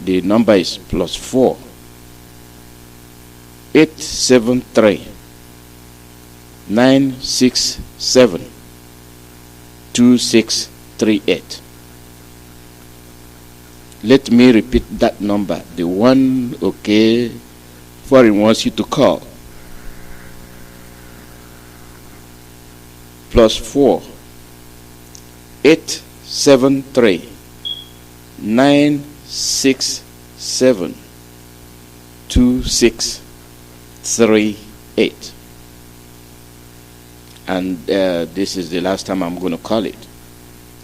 The number is +4 873 967 2638. Let me repeat that number. The one foreign wants you to call. +4 873 967 2638. And this is the last time I'm going to call it.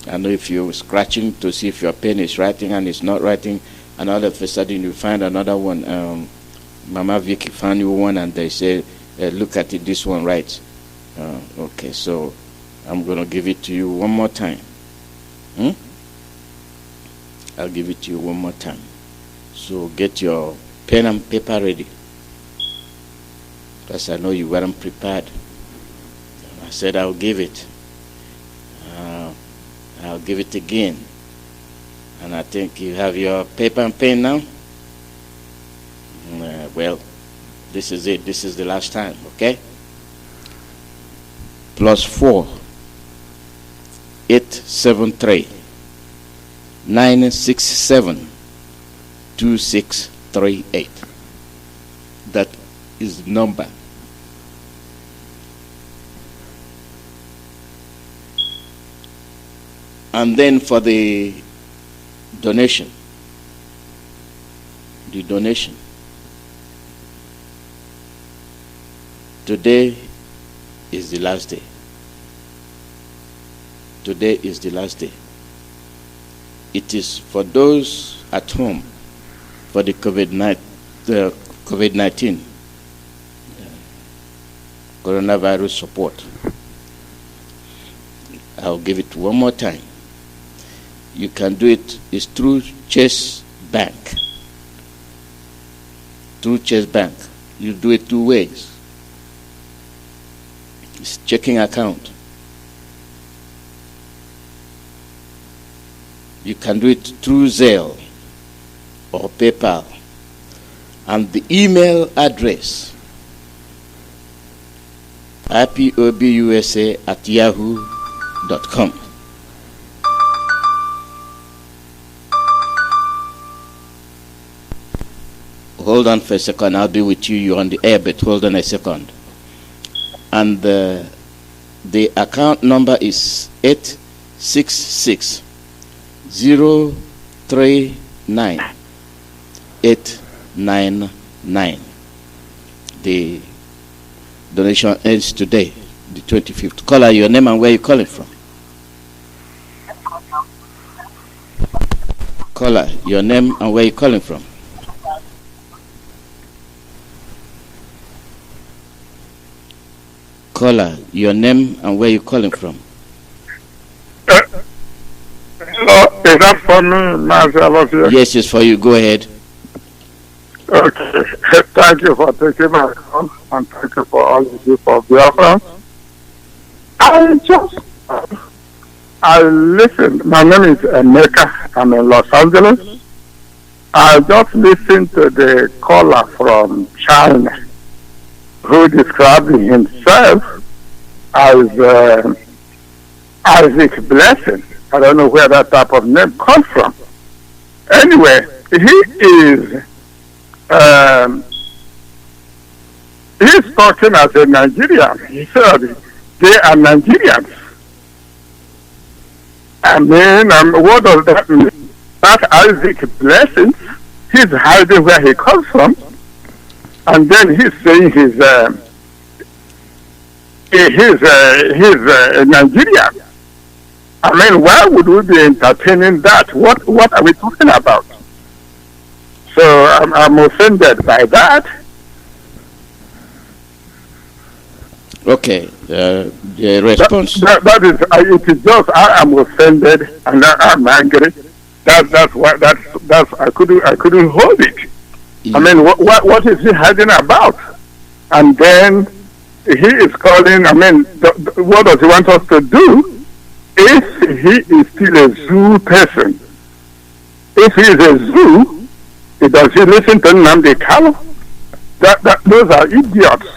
I know if you're scratching to see if your pen is writing and it's not writing, and all of a sudden you find another one. Mama Vicky found you one, and they say, look at it, this one writes. Okay, so I'm going to give it to you one more time. I'll give it to you one more time. So get your pen and paper ready, because I know you weren't prepared. I said I'll give it. I'll give it again. And I think you have your paper and pen now. Well, this is it. This is the last time, okay? +4 873 967 2638. That is the number. And then for the donation, today is the last day. Today is the last day. It is for those at home for the COVID-19 coronavirus support. I'll give it one more time. You can do it. It's through Chase Bank. Through Chase Bank. You do it two ways. It's checking account. You can do it through Zelle or PayPal. And the email address, ipobusa@yahoo.com. Hold on for a second. I'll be with you. You're on the air, but hold on a second. And the account number is 866 039 899. The donation ends today, the 25th. Caller, your name and where you calling from. Caller, your name and where you calling from. Caller, your name and where you calling from. Hello, is that for me, Mazi Alozie? Yes, it's for you. Go ahead. Okay. Thank you for taking my call, and thank you for all you do for Biafra. I listened. My name is Emeka. I'm in Los Angeles. I just listened to the caller from China who described himself as Isaac Blessing. I don't know where that type of name comes from. Anyway, he's talking as a Nigerian. He said they are Nigerians. I mean, what does that mean? That Isaac Blessing, he's hiding where he comes from, and then he's saying he's a Nigerian. I mean, why would we be entertaining that? What are we talking about? So I'm offended by that. Okay, the response. That is, it is just I am offended and I'm angry. That's I couldn't hold it. I mean, what is he hiding about? And then he is calling. I mean, what does he want us to do? If he is still a zoo person, if he is a zoo, does he listen to Nnamdi Kanu? Those are idiots.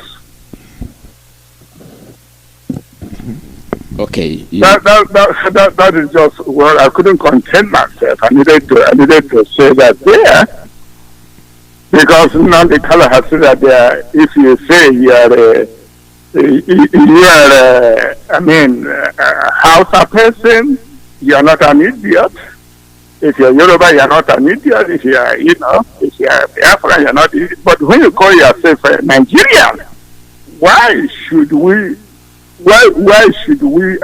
Okay. That is just, well, I couldn't contain myself. I needed to say that there, because Nnamdi Kanu has said that if you say you are a Hausa person, you are not an idiot. If you're Yoruba, you are not an idiot. If you are, if you are Biafra, you are not an idiot. But when you call yourself a Nigerian, why should we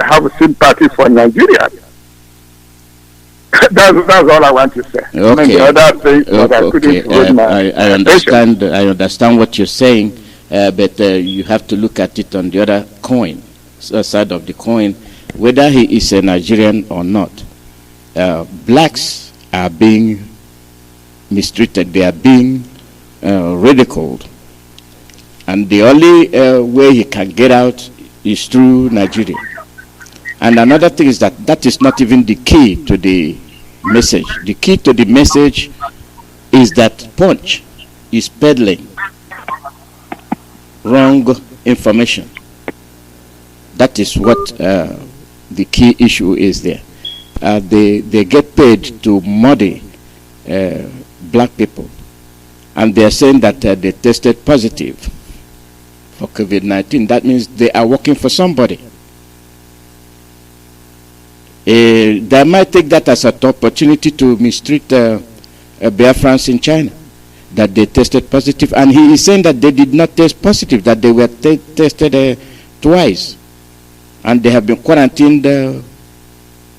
have sympathy for Nigeria? That's all I want to say. Okay. I understand what you're saying, but you have to look at it on the other coin, side of the coin, whether he is a Nigerian or not. Blacks are being mistreated. They are being ridiculed, and the only way he can get out is through Nigeria. And another thing is that is not even the key to the message. The key to the message is that Punch is peddling wrong information. That is what the key issue is there. They get paid to muddy black people, and they are saying that they tested positive for COVID-19. That means they are working for somebody. They might take that as an opportunity to mistreat Biafrans in China, that they tested positive. And he is saying that they did not test positive, that they were tested twice. And they have been quarantined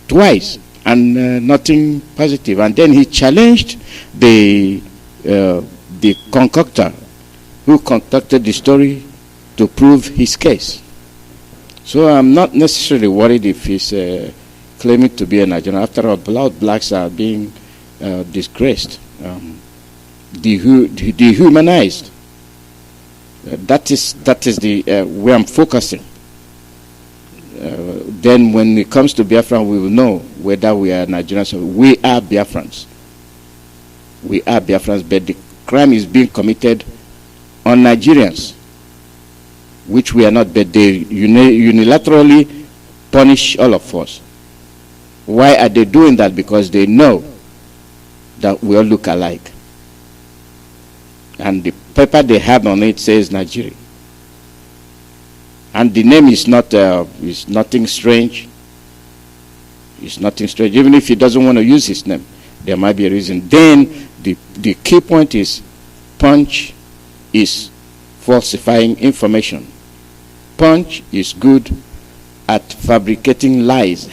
twice, and nothing positive. And then he challenged the concoctor who concocted the story to prove his case. So I'm not necessarily worried if he's claiming to be a Nigerian. After all, blacks are being disgraced, dehumanized. That is the where I'm focusing. Then when it comes to Biafra, we will know whether we are Nigerians or we are Biafrans. We are Biafrans, but the crime is being committed on Nigerians, which we are not, but they unilaterally punish all of us. Why are they doing that? Because they know that we all look alike. And the paper they have on it says Nigeria. And the name is not is nothing strange. It's nothing strange. Even if he doesn't want to use his name, there might be a reason. Then the key point is Punch is falsifying information. Punch is good at fabricating lies,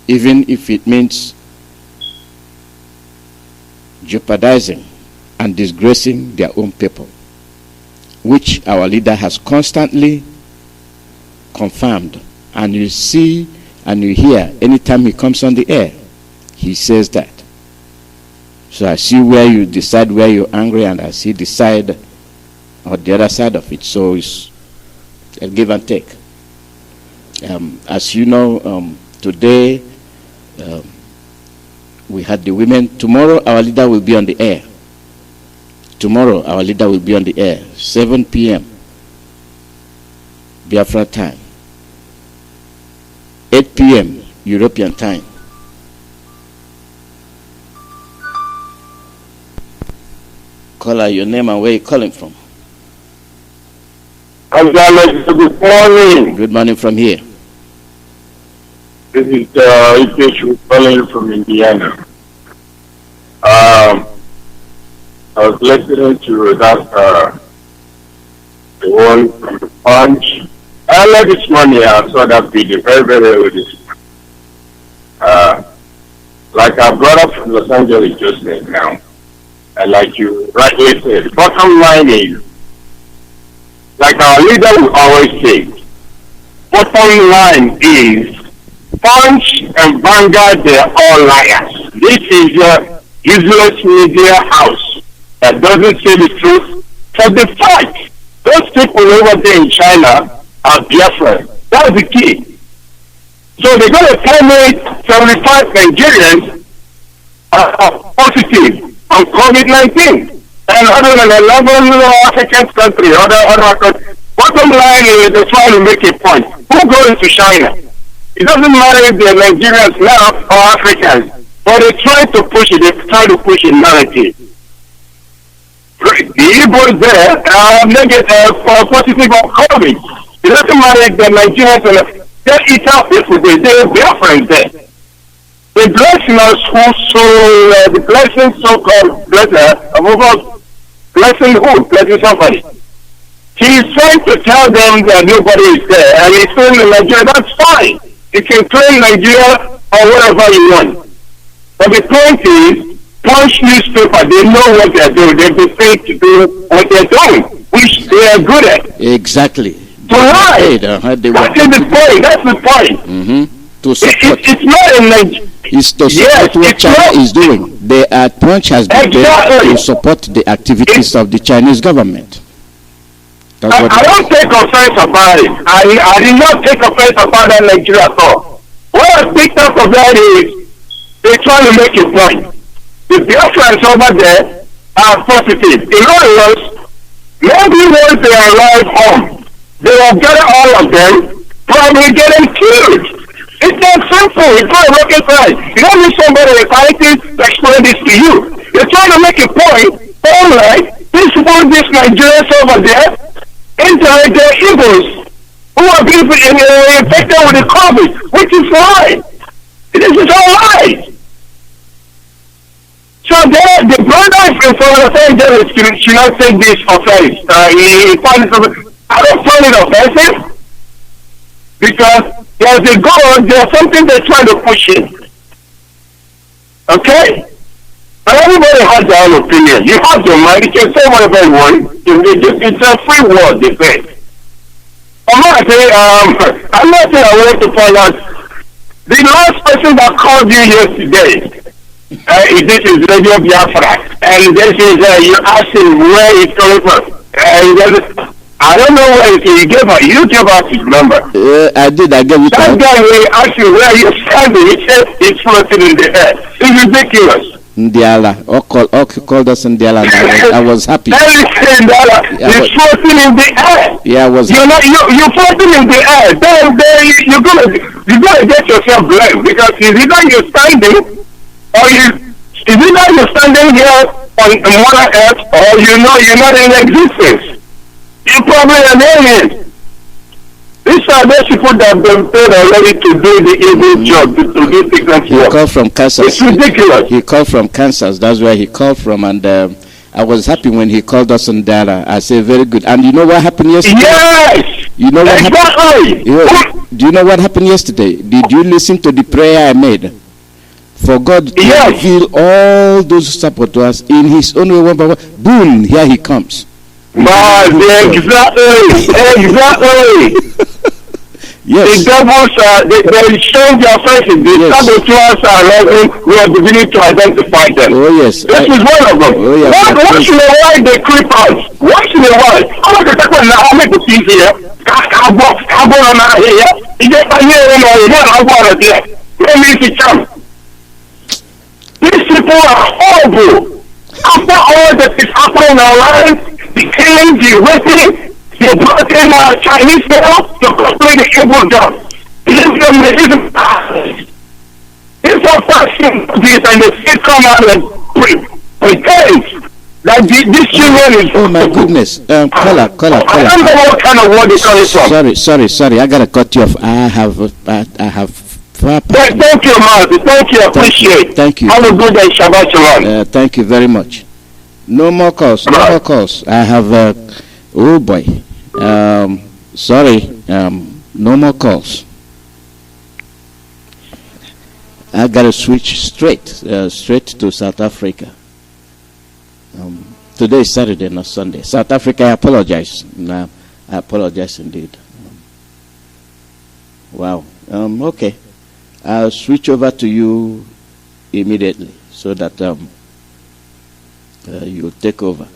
even if it means jeopardizing and disgracing their own people, which our leader has constantly confirmed. And you see and you hear anytime he comes on the air, he says that. So I see where you decide where you're angry, and I see the side or the other side of it. So it's a give and take. As you know, today we had the women. Tomorrow our leader will be on the air. Tomorrow our leader will be on the air, 7 p.m. Biafra time, 8 p.m. European time. Caller, your name and where you calling from? Good morning. Good morning from here. This is Ipob calling from Indiana. I was listening to that the one from the Punch. Earlier this morning I saw that video, very, very early this morning. Like our brother from Los Angeles just said now, and like you rightly said, the bottom line is, like our leader will always say, bottom line is, Punch and Vanguard, they're all liars. This is a useless media house that doesn't say the truth. For the fact, those people over there in China are Biafra. That's the key. So they're going to tell me 75 Nigerians are positive on COVID-19. And other than 11 African countries, other countries. Bottom line is they're trying to make a point. Who goes to China? It doesn't matter if they're Nigerians now or Africans, but they try to push it. They try to push a narrative. The Ipob there are negative positive on COVID. It doesn't matter if they're Nigerians or they're Italian people. They're Biafrans there. The blessing us the blessing so-called blessing blessing who? Blessing somebody. He's trying to tell them that nobody is there, and he's saying in Nigeria, that's fine. You can claim Nigeria or whatever you want. But the point is, Punch newspaper, they know what they're doing. They've been paid to do what they're doing, which they are good at. Exactly. To lie. That is the point. That's the point. Mm-hmm. To support. It's not in Nigeria. It's to support what China is doing. Punch has been there to support the activities of the Chinese government. I don't take offense about it. I did not take offense about that Nigeria at all. What I picked up of that is they're trying to make a point. The Biafrans over there are positive. In other words, maybe once they arrive home, they will gather all of them, probably get them killed. It's not simple. It's not rocket science. You don't need somebody with scientists to explain this to you. You're trying to make a point. All right, these Nigerians over there, interact their Igbos who are being infected with the COVID, which is fine. This is all right. So the brother from Los Angeles should not take this offense. I don't find it offensive because there's a goal, there's something they're trying to push in. Okay? But everybody has their own opinion. You have your mind, you can say whatever you want. It's a free world, they say. I'm not saying I want to point out the last person that called you yesterday. This is Radio Biafra, and this is you asking where it's coming from. I don't know where you gave us his number. I did. I gave it. That guy will ask you where you're standing. He said it's floating in the air. It's ridiculous. Ndiala, called us Ndiala. I was happy. Ndiala, it's floating in the air. Yeah, I was. You're floating in the air. Then you're gonna get yourself blamed because it's either you're standing or you're standing here on Mother Earth, or you're not in existence. You're probably an alien. These are those people that have been paid already to do the evil job, to do things like that. He called from Kansas. It's ridiculous. He called from Kansas. That's where he called from, and I was happy when he called us on Dara. I said, very good. And you know what happened yesterday? Yes! You know what happened? Do you know what happened yesterday? Did you listen to the prayer I made? For God to reveal all those saboteurs in his own way, one by one. Boom, here he comes. Exactly. Yes. The devils, they change their faces. The saboteurs are rising. We are beginning to identify them. Oh, yes. This is one of them. Oh, yes. Once in a while, they creep out. Once in a while. How much is that now? How many things here? I'll go on here. You get my hair in or I'll go on there. Let me see some. These people are horrible. After all that is happening in our lives, the killing, the raping, the broken Chinese people, the complete evil job. It's all fashion this and the state come out and pretend that this children is. Oh my goodness. Caller. I don't know what kind of word they call it from. Sorry. I gotta cut you off. I have Thank you, Mazi. Thank you. Appreciate. Thank you. Have a good day. Shabbat shalom. Thank you very much. No more calls. I have. Oh boy. Sorry. No more calls. I gotta switch straight to South Africa. Today is Saturday, not Sunday. South Africa, I apologize. No, I apologize indeed. Wow. Okay. I'll switch over to you immediately so that you take over.